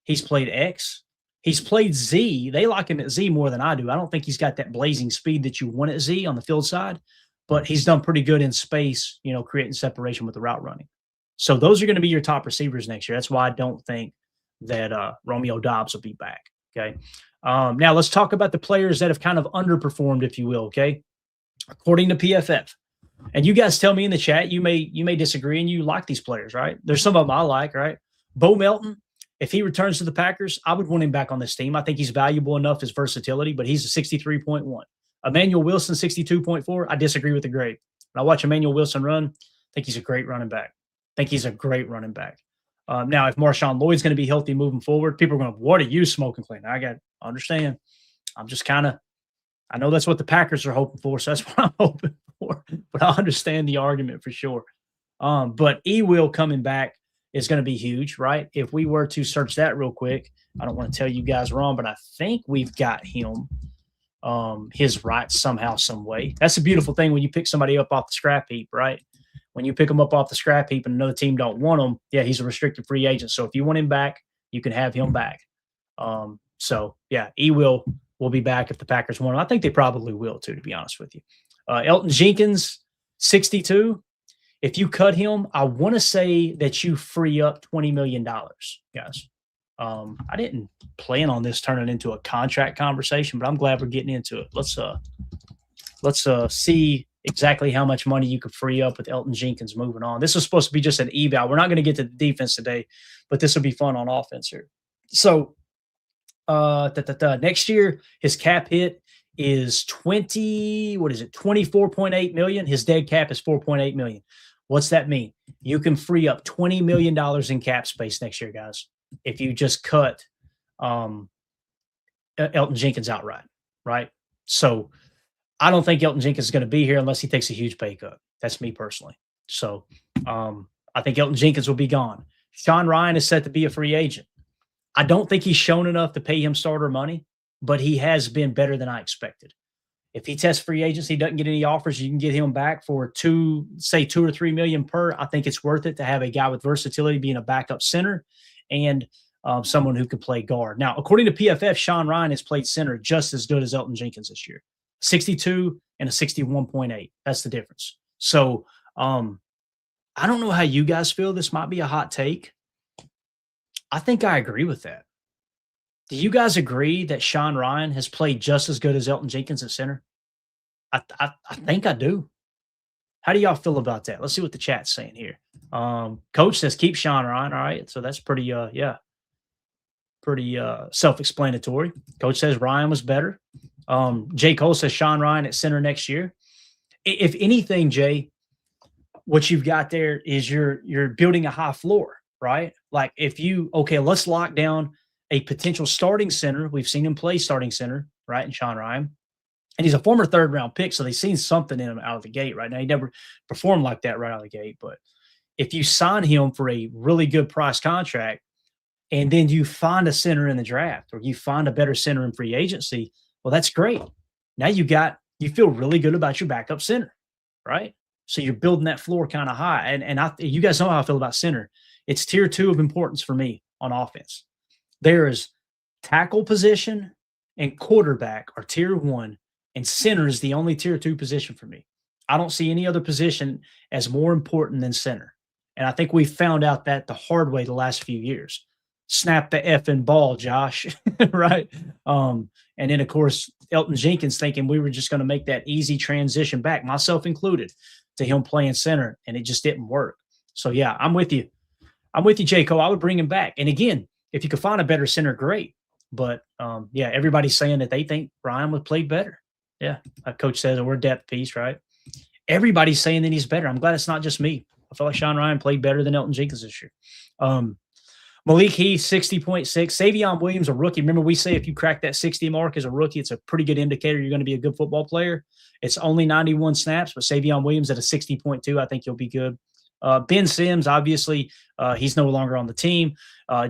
he's played X, he's played Z. They like him at Z more than I do. I don't think he's got that blazing speed that you want at Z on the field side, but he's done pretty good in space, creating separation with the route running. So those are going to be your top receivers next year. That's why I don't think that Romeo Doubs will be back. Okay. Now let's talk about the players that have kind of underperformed, if you will. Okay. According to PFF, and you guys tell me in the chat, you may disagree and you like these players, right? There's some of them I like, right? Bo Melton, if he returns to the Packers, I would want him back on this team. I think he's valuable enough, his versatility, but he's a 63.1. Emmanuel Wilson, 62.4. I disagree with the grade. When I watch Emmanuel Wilson run, I think he's a great running back. Now, if Marshawn Lloyd's going to be healthy moving forward, people are going to, what are you smoking, Clayton? I understand. I'm just I know that's what the Packers are hoping for, so that's what I'm hoping for. But I understand the argument for sure. But E-Will coming back is going to be huge, right? If we were to search that real quick, I don't want to tell you guys wrong, but I think we've got him his rights somehow, some way. That's a beautiful thing when you pick somebody up off the scrap heap, right? When you pick him up off the scrap heap and another team don't want him, he's a restricted free agent. So if you want him back, you can have him back. E-Will be back if the Packers want him. I think they probably will too, to be honest with you. Elton Jenkins, 62. If you cut him, I want to say that you free up $20 million, guys. I didn't plan on this turning into a contract conversation, but I'm glad we're getting into it. Let's see exactly how much money you could free up with Elton Jenkins moving on. This is supposed to be just an eval. We're not going to get to the defense today, but this will be fun on offense here. So next year, his cap hit is $24.8 million. His dead cap is $4.8 million. What's that mean? You can free up $20 million in cap space next year, guys, if you just cut Elton Jenkins outright, right? So I don't think Elton Jenkins is going to be here unless he takes a huge pay cut. That's me personally. So I think Elton Jenkins will be gone. Sean Ryan is set to be a free agent. I don't think he's shown enough to pay him starter money, but he has been better than I expected. If he tests free agency, doesn't get any offers, you can get him back for $2 or $3 million per. I think it's worth it to have a guy with versatility being a backup center and someone who can play guard. Now, according to PFF, Sean Ryan has played center just as good as Elgton Jenkins this year. 62 and a 61.8. That's the difference. So I don't know how you guys feel. This might be a hot take. I think I agree with that. Do you guys agree that Sean Ryan has played just as good as Elgton Jenkins at center? I think I do. How do y'all feel about that? Let's see what the chat's saying here. Coach says keep Sean Ryan. All right. So that's pretty self-explanatory. Coach says Ryan was better. Jay Cole says Sean Ryan at center next year. If anything, Jay, what you've got there is you're building a high floor, right? Like let's lock down a potential starting center. We've seen him play starting center, right? And Sean Ryan. And he's a former third-round pick, so they've seen something in him out of the gate right now. He never performed like that right out of the gate. But if you sign him for a really good price contract and then you find a center in the draft or you find a better center in free agency, well, that's great. Now you feel really good about your backup center, right? So you're building that floor kind of high. And you guys know how I feel about center. It's tier 2 of importance for me on offense. There is tackle position and quarterback are tier 1, and center is the only tier 2 position for me. I don't see any other position as more important than center. And I think we found out that the hard way the last few years. Snap the effing ball, Josh, right? And then, of course, Elgton Jenkins thinking we were just going to make that easy transition back, myself included, to him playing center, and it just didn't work. So, yeah, I'm with you. I'm with you, J. Cole. I would bring him back. And, again, if you could find a better center, great. But, everybody's saying that they think Ryan would play better. Yeah, like Coach says, we're a depth piece, right? Everybody's saying that he's better. I'm glad it's not just me. I feel like Sean Ryan played better than Elgton Jenkins this year. Malik Heath, 60.6. Savion Williams, a rookie. Remember, we say if you crack that 60 mark as a rookie, it's a pretty good indicator you're going to be a good football player. It's only 91 snaps, but Savion Williams at a 60.2, I think he'll be good. Ben Sims, obviously, he's no longer on the team.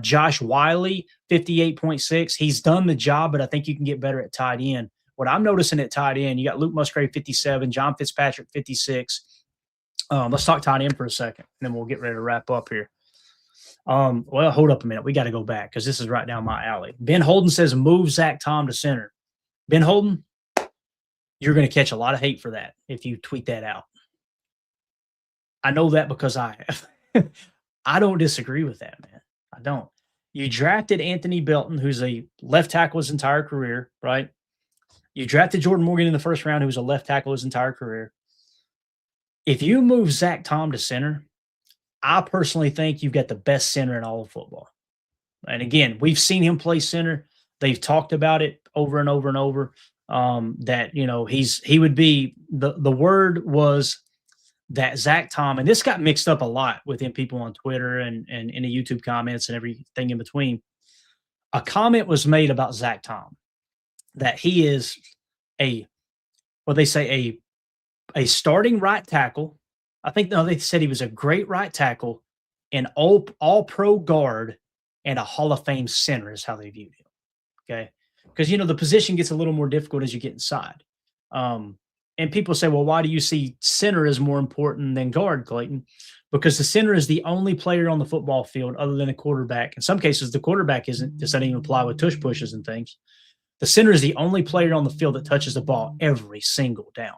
Josh Wiley, 58.6. He's done the job, but I think you can get better at tight end. What I'm noticing at tight end, you got Luke Musgrave, 57, John Fitzpatrick, 56. Let's talk tight end for a second, and then we'll get ready to wrap up here. Well, hold up a minute. We got to go back because this is right down my alley. Ben Holden says move Zach Tom to center. Ben Holden, you're going to catch a lot of hate for that if you tweet that out. I know that because I have. I don't disagree with that, man. I don't. You drafted Anthony Belton, who's a left tackle his entire career, right? You drafted Jordan Morgan in the first round, who was a left tackle his entire career. If you move Zach Tom to center, I personally think you've got the best center in all of football. And again, we've seen him play center. They've talked about it over and over and over. That he would be the word was that Zach Tom, and this got mixed up a lot within people on Twitter and in the YouTube comments and everything in between. A comment was made about Zach Tom that he is a starting right tackle. I think they said he was a great right tackle, an all pro guard, and a Hall of Fame center is how they viewed him. Okay. Because, the position gets a little more difficult as you get inside. And people say, well, why do you see center as more important than guard, Clayton? Because the center is the only player on the football field other than a quarterback. In some cases, the quarterback doesn't even apply with tush pushes and things. The center is the only player on the field that touches the ball every single down,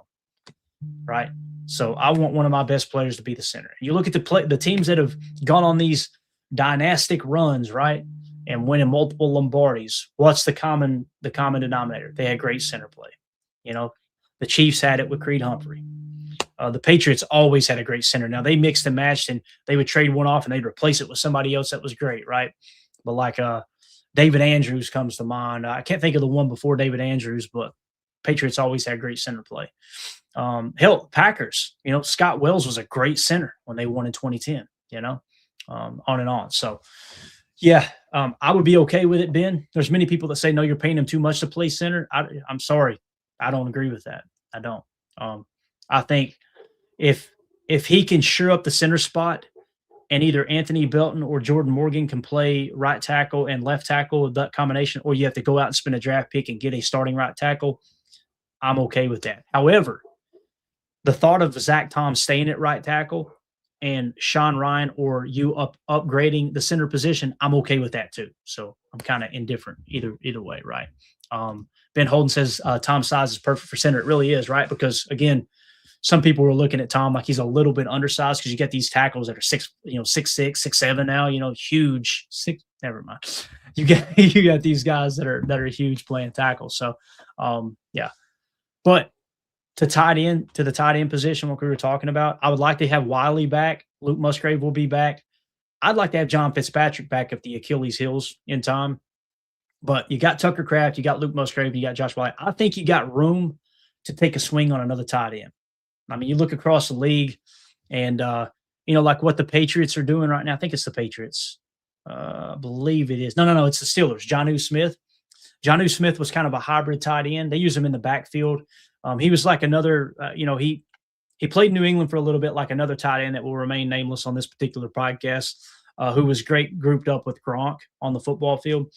right? So I want one of my best players to be the center. You look at the teams that have gone on these dynastic runs, right, and winning multiple Lombardis. What's the common denominator? They had great center play. The Chiefs had it with Creed Humphrey. The Patriots always had a great center. Now, they mixed and matched, and they would trade one off, and they'd replace it with somebody else that was great, right? But like David Andrews comes to mind. I can't think of the one before David Andrews, but Patriots always had great center play. Hell, Packers, Scott Wells was a great center when they won in 2010, on and on. So, yeah, I would be okay with it, Ben. There's many people that say, no, you're paying him too much to play center. I'm sorry. I don't agree with that. I don't. I think if he can sure up the center spot and either Anthony Belton or Jordan Morgan can play right tackle and left tackle with that combination, or you have to go out and spend a draft pick and get a starting right tackle, I'm okay with that. However, the thought of Zach Tom staying at right tackle and Sean Ryan or you upgrading the center position, I'm okay with that too. So I'm kind of indifferent either way, right? Ben Holden says Tom's size is perfect for center. It really is, right? Because again, some people were looking at Tom like he's a little bit undersized because you get these tackles that are 6'6", 6'7" now, huge. Never mind. You got these guys that are huge playing tackles. So yeah. But to the tight end position, what we were talking about, I would like to have Wiley back. Luke Musgrave will be back. I'd like to have John Fitzpatrick back if the Achilles heals in time. But you got Tucker Kraft, you got Luke Musgrave, you got Josh Wiley. I think you got room to take a swing on another tight end. I mean, you look across the league and, like what the Patriots are doing right now. I think it's the Patriots. I believe it is. No, it's the Steelers. Jonnu Smith. Jonnu Smith was kind of a hybrid tight end. They use him in the backfield. He was like another, he played in New England for a little bit, like another tight end that will remain nameless on this particular podcast, who was great grouped up with Gronk on the football field.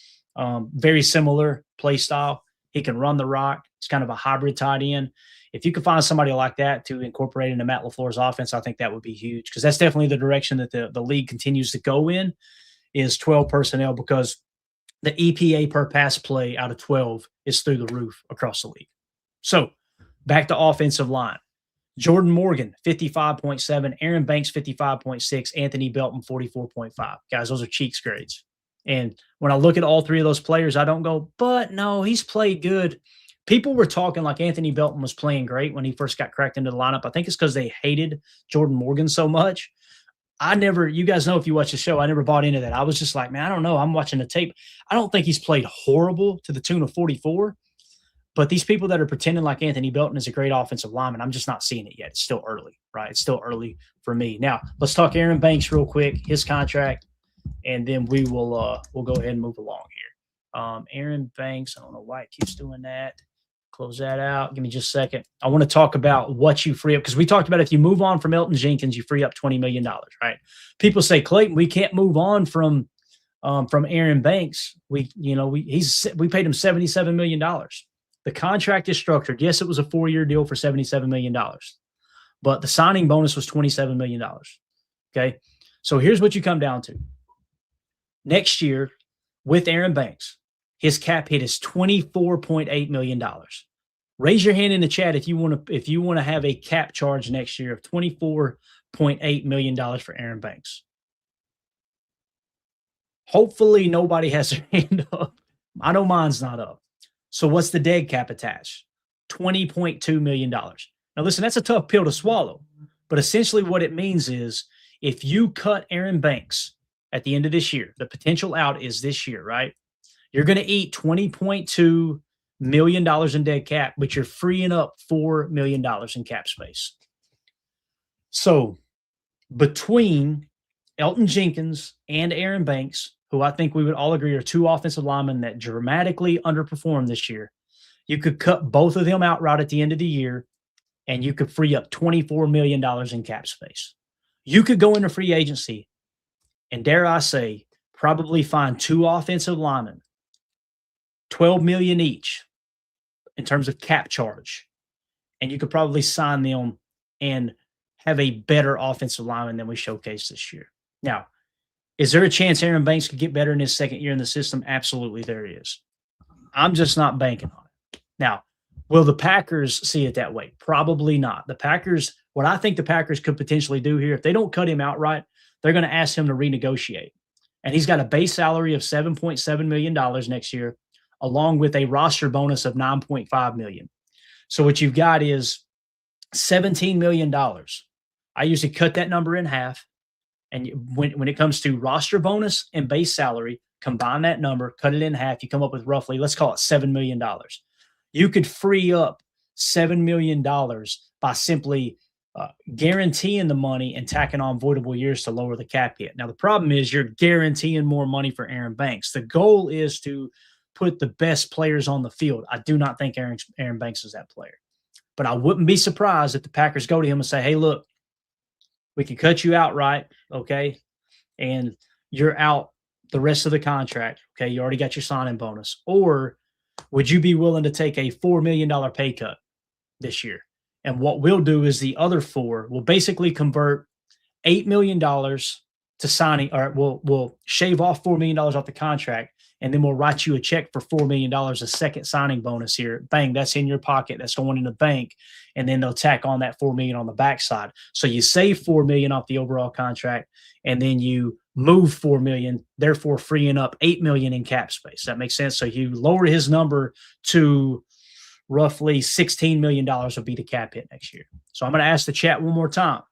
Very similar play style. He can run the rock. It's kind of a hybrid tight end. If you could find somebody like that to incorporate into Matt LaFleur's offense, I think that would be huge because that's definitely the direction that the league continues to go in is 12 personnel because the EPA per pass play out of 12 is through the roof across the league. So back to offensive line. Jordan Morgan, 55.7. Aaron Banks, 55.6. Anthony Belton, 44.5. Guys, those are Cheeks grades. And when I look at all three of those players, I don't go, but no, he's played good. People were talking like Anthony Belton was playing great when he first got cracked into the lineup. I think it's because they hated Jordan Morgan so much. You guys know if you watch the show, I never bought into that. I was just like, man, I don't know. I'm watching the tape. I don't think he's played horrible to the tune of 44. But these people that are pretending like Anthony Belton is a great offensive lineman, I'm just not seeing it yet. It's still early, right? It's still early for me. Now, let's talk Aaron Banks real quick, his contract, and then we'll go ahead and move along here. Aaron Banks, I don't know why it keeps doing that. Close that out. Give me just a second. I want to talk about what you free up because we talked about if you move on from Elton Jenkins, you free up $20 million, right? People say, Clayton, we can't move on from Aaron Banks. We paid him $77 million. The contract is structured. Yes, it was a 4-year deal for $77 million, but the signing bonus was $27 million. Okay. So here's what you come down to. Next year with Aaron Banks, his cap hit is $24.8 million. Raise your hand in the chat if you want to have a cap charge next year of $24.8 million for Aaron Banks. Hopefully nobody has their hand up. I know mine's not up. So what's the dead cap attached? $20.2 million. Now listen, that's a tough pill to swallow, but essentially what it means is if you cut Aaron Banks at the end of this year, the potential out is this year, right? You're going to eat $20.2 million in dead cap, but you're freeing up $4 million in cap space. So between Elton Jenkins and Aaron Banks, who I think we would all agree are two offensive linemen that dramatically underperformed this year, you could cut both of them outright at the end of the year, and you could free up $24 million in cap space. You could go into free agency and, dare I say, probably find two offensive linemen, $12 million each in terms of cap charge, and you could probably sign them and have a better offensive lineman than we showcased this year. Now, is there a chance Aaron Banks could get better in his second year in the system? Absolutely, there is. I'm just not banking on it. Now, will the Packers see it that way? Probably not. What I think the Packers could potentially do here, if they don't cut him outright, they're going to ask him to renegotiate. And he's got a base salary of $7.7 million next year, along with a roster bonus of $9.5 million. So what you've got is $17 million. I usually cut that number in half. And when it comes to roster bonus and base salary, combine that number, cut it in half, you come up with roughly, let's call it $7 million. You could free up $7 million by simply guaranteeing the money and tacking on voidable years to lower the cap hit. Now, the problem is you're guaranteeing more money for Aaron Banks. The goal is to put the best players on the field. I do not think Aaron Banks is that player. But I wouldn't be surprised if the Packers go to him and say, hey, look, we can cut you outright, okay, and you're out the rest of the contract, okay? You already got your signing bonus. Or would you be willing to take a $4 million pay cut this year. And what we'll do is the other 4 will basically convert $8 million to signing, or we'll shave off $4 million off the contract, and then we'll write you a check for $4 million, a second signing bonus here. Bang, that's in your pocket. That's going in the bank. And then they'll tack on that $4 million on the backside. So you save $4 million off the overall contract, and then you move $4 million, therefore freeing up $8 million in cap space. That makes sense. So you lower his number to roughly $16 million will be the cap hit next year. So I'm going to ask the chat one more time.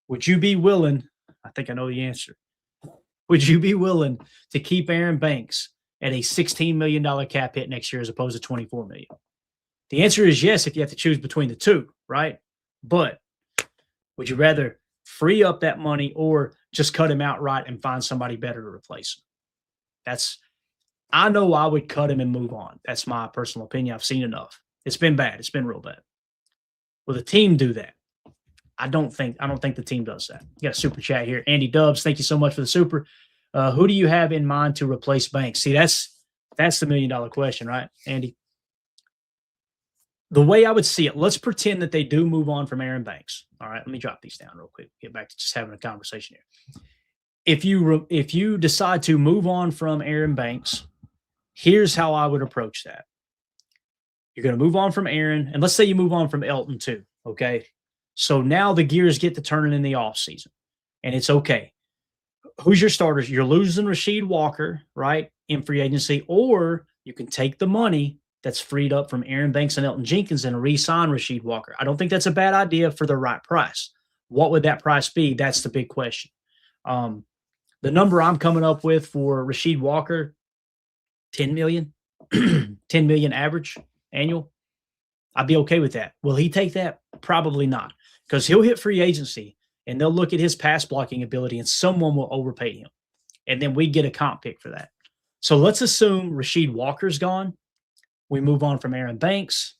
Would you be willing? I think I know the answer. Would you be willing to keep Aaron Banks at a $16 million cap hit next year as opposed to $24 million? The answer is yes if you have to choose between the two, right? But would you rather free up that money or just cut him outright and find somebody better to replace him? I know I would cut him and move on. That's my personal opinion. I've seen enough. It's been bad. It's been real bad. Will the team do that? I don't think the team does that. You got a super chat here. Andy Dubs, thank you so much for the super. Who do you have in mind to replace Banks? See, that's the $1 million question, right, Andy? The way I would see it, let's pretend that they do move on from Aaron Banks. All right, let me drop these down real quick. Get back to just having a conversation here. If you decide to move on from Aaron Banks, here's how I would approach that. You're going to move on from Aaron, and let's say you move on from Elton too, okay? So now the gears get to turning in the offseason, and it's okay. Who's your starters? You're losing Rasheed Walker, right, in free agency, or you can take the money that's freed up from Aaron Banks and Elton Jenkins and re-sign Rasheed Walker. I don't think that's a bad idea for the right price. What would that price be? That's the big question. The number I'm coming up with for Rasheed Walker, $10 million, $10 million average annual. I'd be okay with that. Will he take that? Probably not, because he'll hit free agency and they'll look at his pass blocking ability and someone will overpay him. And then we get a comp pick for that. So let's assume Rasheed Walker's gone. We move on from Aaron Banks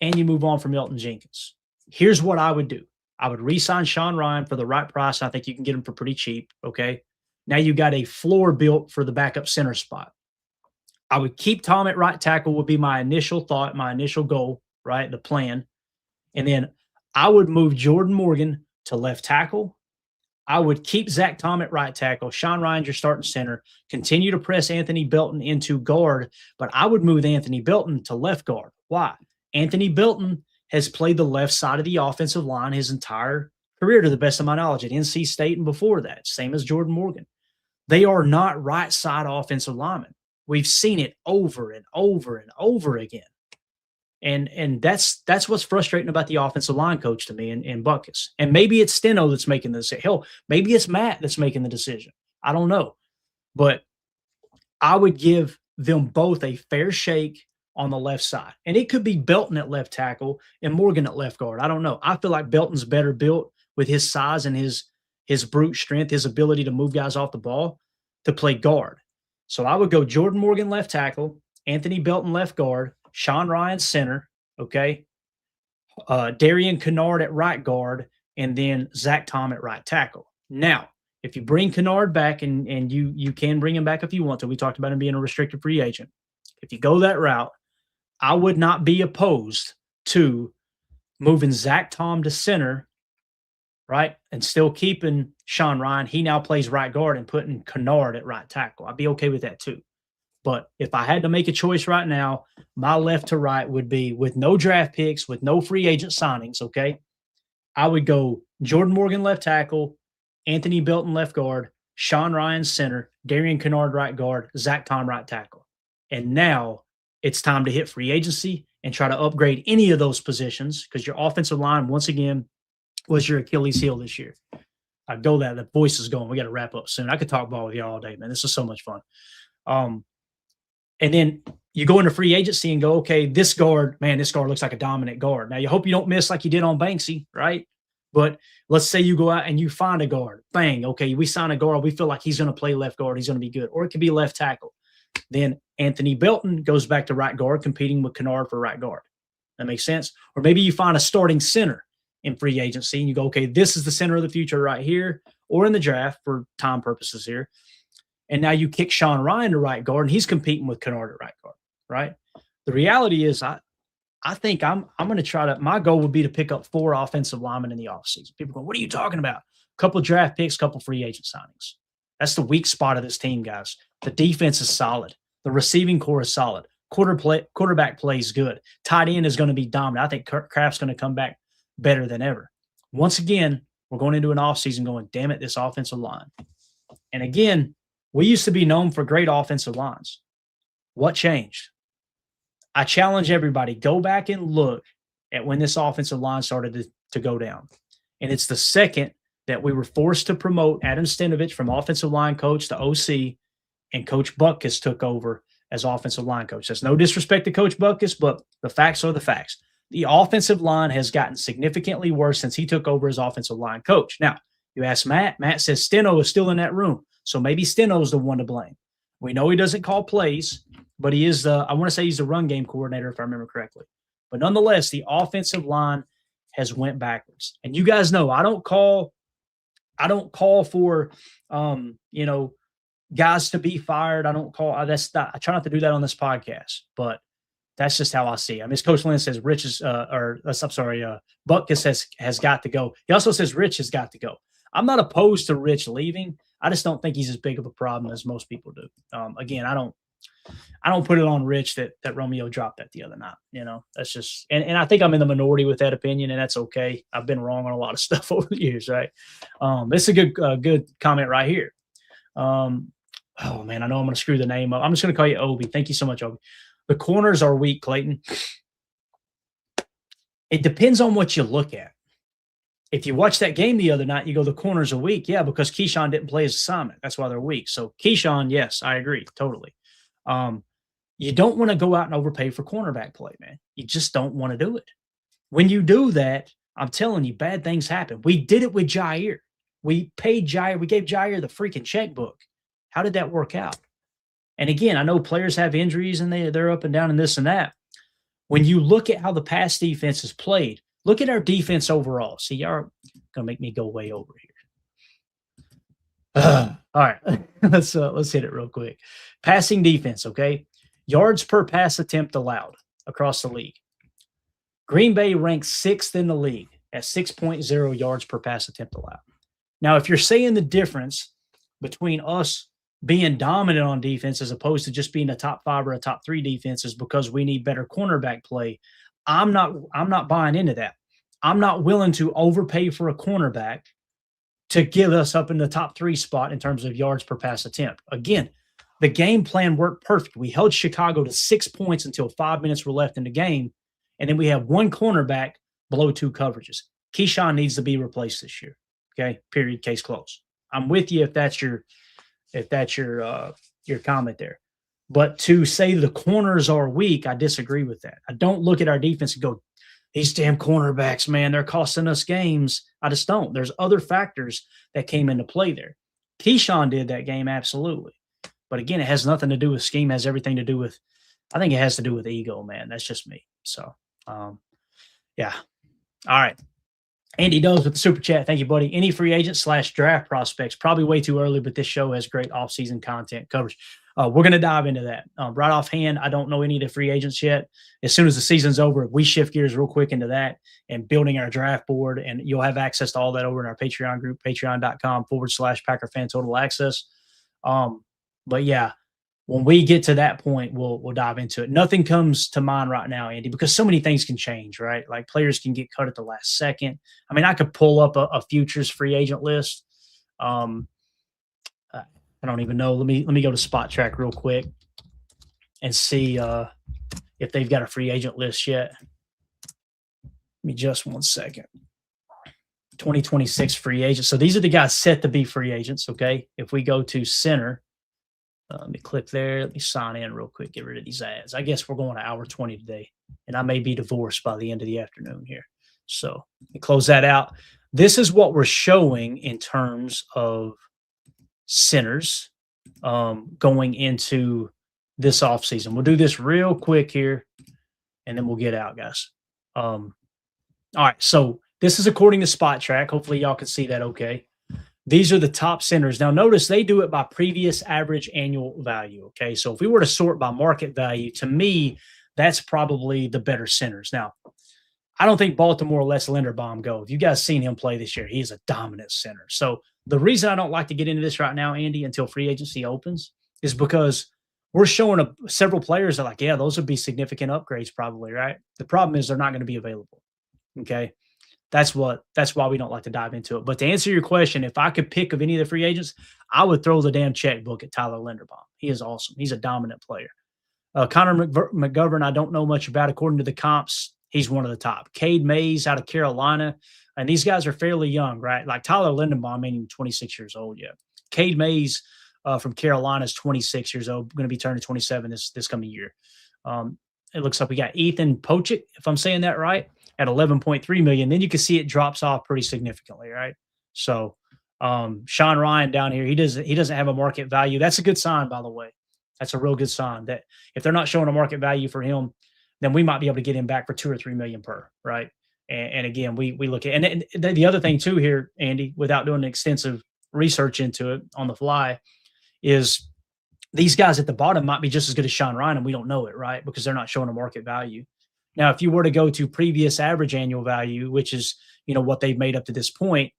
and you move on from Elton Jenkins. Here's what I would do. I would re-sign Sean Ryan for the right price. I think you can get him for pretty cheap. Okay. Now you got a floor built for the backup center spot. I would keep Tom at right tackle would be my initial thought, my initial goal, right? The plan. And then I would move Jordan Morgan to left tackle. I would keep Zach Tom at right tackle. Sean Ryan's your starting center. Continue to press Anthony Belton into guard, but I would move Anthony Belton to left guard. Why? Anthony Belton has played the left side of the offensive line his entire career, to the best of my knowledge, at NC State and before that, same as Jordan Morgan. They are not right side offensive linemen. We've seen it over and over and over again. And that's what's frustrating about the offensive line coach to me in Buckus. And maybe it's Steno that's making the decision. Hell, maybe it's Matt that's making the decision. I don't know. But I would give them both a fair shake on the left side. And it could be Belton at left tackle and Morgan at left guard. I don't know. I feel like Belton's better built with his size and his brute strength, his ability to move guys off the ball to play guard. So I would go Jordan Morgan left tackle, Anthony Belton left guard, Sean Ryan center, okay, Darian Kennard at right guard, and then Zach Tom at right tackle. Now, if you bring Kennard back, and you can bring him back if you want to, we talked about him being a restricted free agent. If you go that route, I would not be opposed to moving Zach Tom to center, right, and still keeping Sean Ryan. He now plays right guard and putting Kennard at right tackle. I'd be okay with that too. But if I had to make a choice right now, my left to right would be, with no draft picks, with no free agent signings, okay, I would go Jordan Morgan left tackle, Anthony Belton left guard, Sean Ryan center, Darian Kennard right guard, Zach Tom right tackle. And now it's time to hit free agency and try to upgrade any of those positions, because your offensive line, once again, was your Achilles heel this year. I'd go that. The voice is going. We got to wrap up soon. I could talk ball with you all day, man. This is so much fun. And then you go into free agency and go, okay, this guard looks like a dominant guard. Now, you hope you don't miss like you did on Banksy, right? But let's say you go out and you find a guard. Bang, okay, we sign a guard. We feel like he's going to play left guard. He's going to be good. Or it could be left tackle. Then Anthony Belton goes back to right guard, competing with Kennard for right guard. That makes sense? Or maybe you find a starting center in free agency and you go, okay, this is the center of the future right here, or in the draft for time purposes here. And now you kick Sean Ryan to right guard, and he's competing with Kennard at right guard, right? The reality is I think I'm going to try to. My goal would be to pick up 4 offensive linemen in the offseason. People go, "What are you talking about?" Couple draft picks, couple free agent signings. That's the weak spot of this team, guys. The defense is solid. The receiving core is solid. Quarterback play is good. Tight end is going to be dominant. I think Kraft's going to come back better than ever. Once again, we're going into an offseason going, damn it, this offensive line. And again, we used to be known for great offensive lines. What changed? I challenge everybody, go back and look at when this offensive line started to go down. And it's the second that we were forced to promote Adam Stenavich from offensive line coach to OC, and Coach Butkus took over as offensive line coach. There's no disrespect to Coach Butkus, but the facts are the facts. The offensive line has gotten significantly worse since he took over as offensive line coach. Now, you ask Matt. Matt says Steno is still in that room, so maybe Steno's the one to blame. We know he doesn't call plays, but he is I want to say he's the run game coordinator, if I remember correctly. But nonetheless, the offensive line has went backwards. And you guys know I don't call for guys to be fired. I try not to do that on this podcast, but that's just how I see it. I mean, Coach Lynn says Butkus has got to go. He also says Rich has got to go. I'm not opposed to Rich leaving. I just don't think he's as big of a problem as most people do. Again, I don't put it on Rich that Romeo dropped that the other night. That's just, and I think I'm in the minority with that opinion, and that's okay. I've been wrong on a lot of stuff over the years, right? This is a good comment right here. Oh man, I know I'm going to screw the name up. I'm just going to call you Obi. Thank you so much, Obi. The corners are weak, Clayton. It depends on what you look at. If you watch that game the other night, you go, the corners are weak. Yeah, because Keyshawn didn't play his assignment. That's why they're weak. So Keyshawn, yes, I agree. Totally. You don't want to go out and overpay for cornerback play, man. You just don't want to do it. When you do that, I'm telling you, bad things happen. We did it with Jair. We paid Jair. We gave Jair the freaking checkbook. How did that work out? And again, I know players have injuries and they're up and down and this and that. When you look at how the pass defense is played, look at our defense overall. See, y'all are going to make me go way over here. All right, let's hit it real quick. Passing defense, okay? Yards per pass attempt allowed across the league. Green Bay ranks 6th in the league at 6.0 yards per pass attempt allowed. Now, if you're saying the difference between us being dominant on defense as opposed to just being a top 5 or a top 3 defense is because we need better cornerback play, I'm not buying into that. I'm not willing to overpay for a cornerback to give us up in the top 3 spot in terms of yards per pass attempt. Again, the game plan worked perfect. We held Chicago to 6 points until 5 minutes were left in the game, and then we have one cornerback below 2 coverages. Keyshawn needs to be replaced this year. Okay, period, case closed. I'm with you if that's your comment there. But to say the corners are weak, I disagree with that. I don't look at our defense and go, these damn cornerbacks, man, they're costing us games. I just don't. There's other factors that came into play there. Keyshawn did that game, absolutely. But again, it has nothing to do with scheme. It has everything to do with, I think it has to do with ego, man. That's just me. So, yeah. All right. Andy Does with the super chat. Thank you, buddy. Any free agent / draft prospects? Probably way too early, but this show has great off-season content coverage. We're going to dive into that. Right offhand, I don't know any of the free agents yet. As soon as the season's over, we shift gears real quick into that and building our draft board, and you'll have access to all that over in our Patreon group, patreon.com/Packer Fan Total Access. But yeah, when we get to that point, we'll dive into it. Nothing comes to mind right now, Andy, because so many things can change, right? Like players can get cut at the last second. I mean, I could pull up a futures free agent list. I don't even know. Let me go to Spot Track real quick and see if they've got a free agent list yet. Give me just 1 second. 2026 free agents. So these are the guys set to be free agents, okay? If we go to center, let me click there. Let me sign in real quick, get rid of these ads. I guess we're going to hour 20 today, and I may be divorced by the end of the afternoon here. So let me close that out. This is what we're showing in terms of centers going into this offseason. We'll do this real quick here, and then we'll get out, guys. All right, so this is according to Spot Track. Hopefully y'all can see that okay. These are the top centers. Now, notice they do it by previous average annual value, okay? So if we were to sort by market value, to me, that's probably the better centers. Now, I don't think Baltimore lets Linderbaum go. If you guys seen him play this year, he's a dominant center. So the reason I don't like to get into this right now, Andy, until free agency opens is because we're showing several players that yeah, those would be significant upgrades probably, right? The problem is they're not going to be available. Okay. That's why we don't like to dive into it. But to answer your question, if I could pick of any of the free agents, I would throw the damn checkbook at Tyler Linderbaum. He is awesome. He's a dominant player. Connor McGovern, I don't know much about. According to the comps, he's one of the top. Cade Mays out of Carolina. And these guys are fairly young, right? Like Tyler Linderbaum ain't even 26 years old yet. Cade Mays from Carolina is 26 years old, going to be turning 27 this coming year. It looks like we got Ethan Pocic, if I'm saying that right, at 11.3 million. Then you can see it drops off pretty significantly, right? So Sean Ryan down here, he doesn't have a market value. That's a good sign, by the way. That's a real good sign that if they're not showing a market value for him, then we might be able to get him back for 2 or 3 million per, right? And again, we look at, and the other thing too here, Andy, without doing extensive research into it on the fly, is these guys at the bottom might be just as good as Sean Ryan, and we don't know it, right? Because they're not showing a market value. Now, if you were to go to previous average annual value, which is, what they've made up to this point,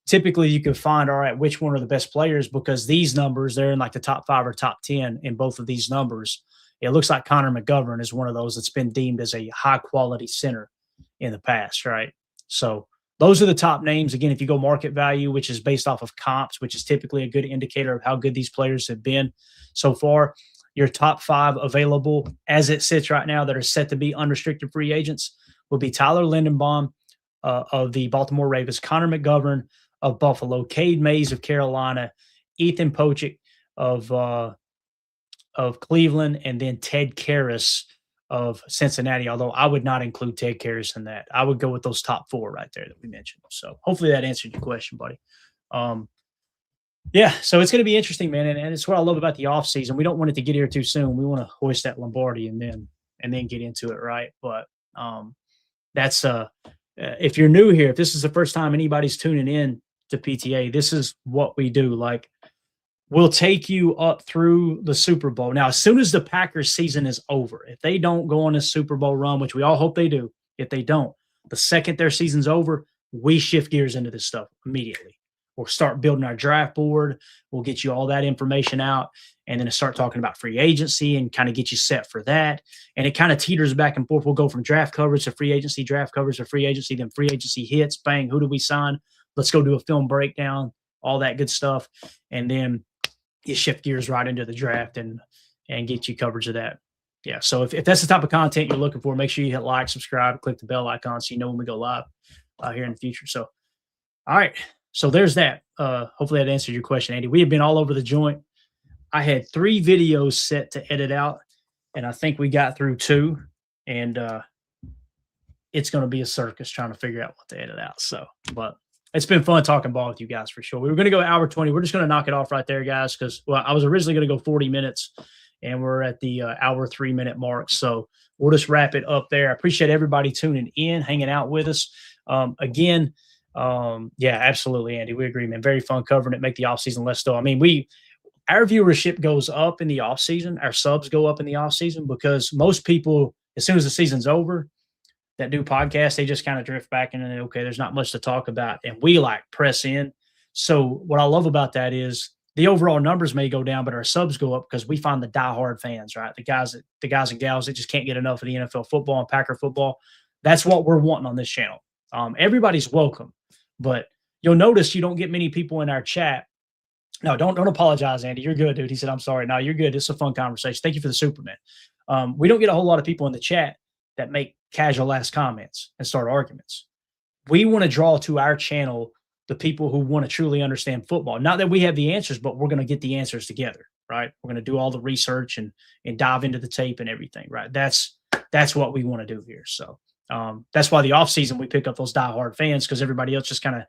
typically you can find, all right, which one are the best players, because these numbers, they're in like the top 5 or top 10 in both of these numbers. It looks like Connor McGovern is one of those that's been deemed as a high quality center in the past, right? So those are the top names. Again, if you go market value, which is based off of comps, which is typically a good indicator of how good these players have been so far, your top 5 available as it sits right now that are set to be unrestricted free agents would be Tyler Linderbaum of the Baltimore Ravens, Connor McGovern of Buffalo, Cade Mays of Carolina, Ethan Pocic of Cleveland, and then Ted Karras of Cincinnati, although I would not include Ted Karras in that. I would go with those top 4 right there that we mentioned. So hopefully that answered your question, buddy. Yeah, so it's going to be interesting, man, and it's what I love about the offseason. We don't want it to get here too soon. We want to hoist that Lombardi and then get into it, right? But that's if you're new here, if this is the first time anybody's tuning in to PTA, this is what we do. Like, we'll take you up through the Super Bowl. Now, as soon as the Packers season is over, if they don't go on a Super Bowl run, which we all hope they do, if they don't, the second their season's over, we shift gears into this stuff immediately. We'll start building our draft board. We'll get you all that information out, and then start talking about free agency and kind of get you set for that. And it kind of teeters back and forth. We'll go from draft coverage to free agency, draft coverage to free agency, then free agency hits, bang, who do we sign? Let's go do a film breakdown, all that good stuff. And then you shift gears right into the draft and get you coverage of that. Yeah. So if that's the type of content you're looking for, make sure you hit like, subscribe, click the bell icon so you know when we go live here in the future. So, all right. So there's that. Hopefully that answered your question, Andy. We have been all over the joint. I had 3 videos set to edit out, and I think we got through 2. And it's going to be a circus trying to figure out what to edit out. So, but it's been fun talking ball with you guys for sure. We were going to go hour 20. We're just going to knock it off right there, guys, because, well, I was originally going to go 40 minutes, and we're at the hour 3-minute mark. So we'll just wrap it up there. I appreciate everybody tuning in, hanging out with us. Again, yeah, absolutely, Andy. We agree, man. Very fun covering it. Make the offseason less dull. I mean, our viewership goes up in the offseason. Our subs go up in the offseason because most people, as soon as the season's over, that do podcasts, they just kind of drift back and then, okay, there's not much to talk about. And we press in. So what I love about that is the overall numbers may go down, but our subs go up because we find the diehard fans, right? The guys and gals that just can't get enough of the NFL football and Packer football. That's what we're wanting on this channel. Everybody's welcome, but you'll notice you don't get many people in our chat. No, don't apologize, Andy. You're good, dude. He said, I'm sorry. No, you're good. It's a fun conversation. Thank you for the Superman. We don't get a whole lot of people in the chat that make casual last comments and start arguments. We want to draw to our channel the people who want to truly understand football. Not that we have the answers, but we're going to get the answers together, right? We're going to do all the research and dive into the tape and everything, right? That's what we want to do here. So that's why the offseason we pick up those diehard fans, because everybody else just kind of,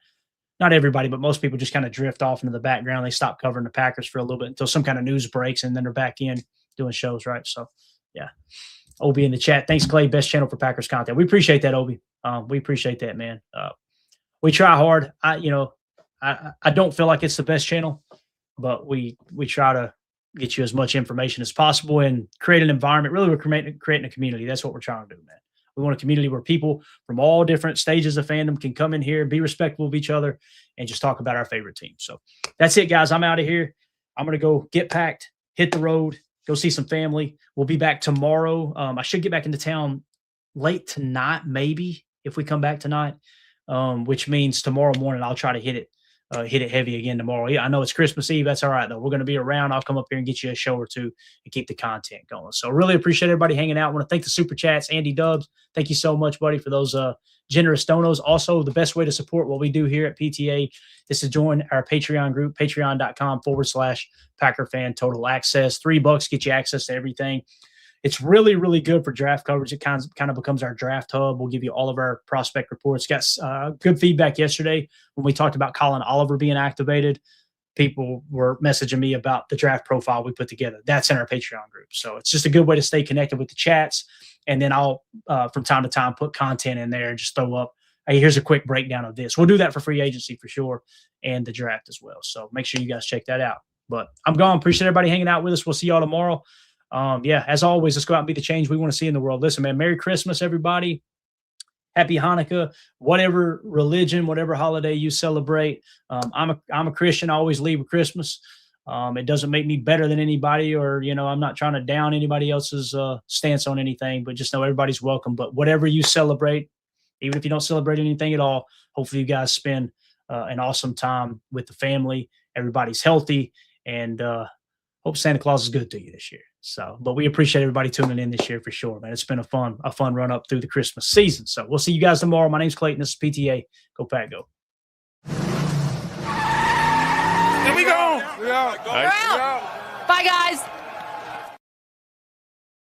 not everybody, but most people just kind of drift off into the background. They stop covering the Packers for a little bit until some kind of news breaks, and then they're back in doing shows, right? So, yeah. Obi in the chat. Thanks, Clay. Best channel for Packers content. We appreciate that, Obi. We appreciate that, man. We try hard. I don't feel like it's the best channel, but we try to get you as much information as possible and create an environment. Really, we're creating a community. That's what we're trying to do, man. We want a community where people from all different stages of fandom can come in here, be respectful of each other, and just talk about our favorite team. So that's it, guys. I'm out of here. I'm going to go get packed, hit the road, go see some family. We'll be back tomorrow. I should get back into town late tonight, maybe, if we come back tonight, which means tomorrow morning I'll try to hit it heavy again tomorrow. Yeah, I know it's Christmas Eve. That's all right, though. We're going to be around. I'll come up here and get you a show or two and keep the content going. So really appreciate everybody hanging out. I want to thank the Super Chats. Andy Dubs, thank you so much, buddy, for those generous donos. Also, the best way to support what we do here at PTA is to join our Patreon group, patreon.com/Packer Fan Total Access. $3 get you access to everything. It's really, really good for draft coverage. It kind of becomes our draft hub. We'll give you all of our prospect reports. Got good feedback yesterday when we talked about Colin Oliver being activated. People were messaging me about the draft profile we put together. That's in our Patreon group. So it's just a good way to stay connected with the chats. And then I'll, from time to time, put content in there and just throw up, hey, here's a quick breakdown of this. We'll do that for free agency for sure and the draft as well. So make sure you guys check that out. But I'm gone. Appreciate everybody hanging out with us. We'll see y'all tomorrow. As always, let's go out and be the change we want to see in the world. Listen, man, Merry Christmas, everybody. Happy Hanukkah, whatever religion, whatever holiday you celebrate. I'm a Christian. I always leave with Christmas. It doesn't make me better than anybody, or, I'm not trying to down anybody else's stance on anything, but just know everybody's welcome. But whatever you celebrate, even if you don't celebrate anything at all, hopefully you guys spend an awesome time with the family. Everybody's healthy, and hope Santa Claus is good to you this year. So, but we appreciate everybody tuning in this year for sure, man. It's been a fun run up through the Christmas season. So we'll see you guys tomorrow. My name's Clayton. This is PTA. Go Pack, go. Here we go. We're out. Bye, guys.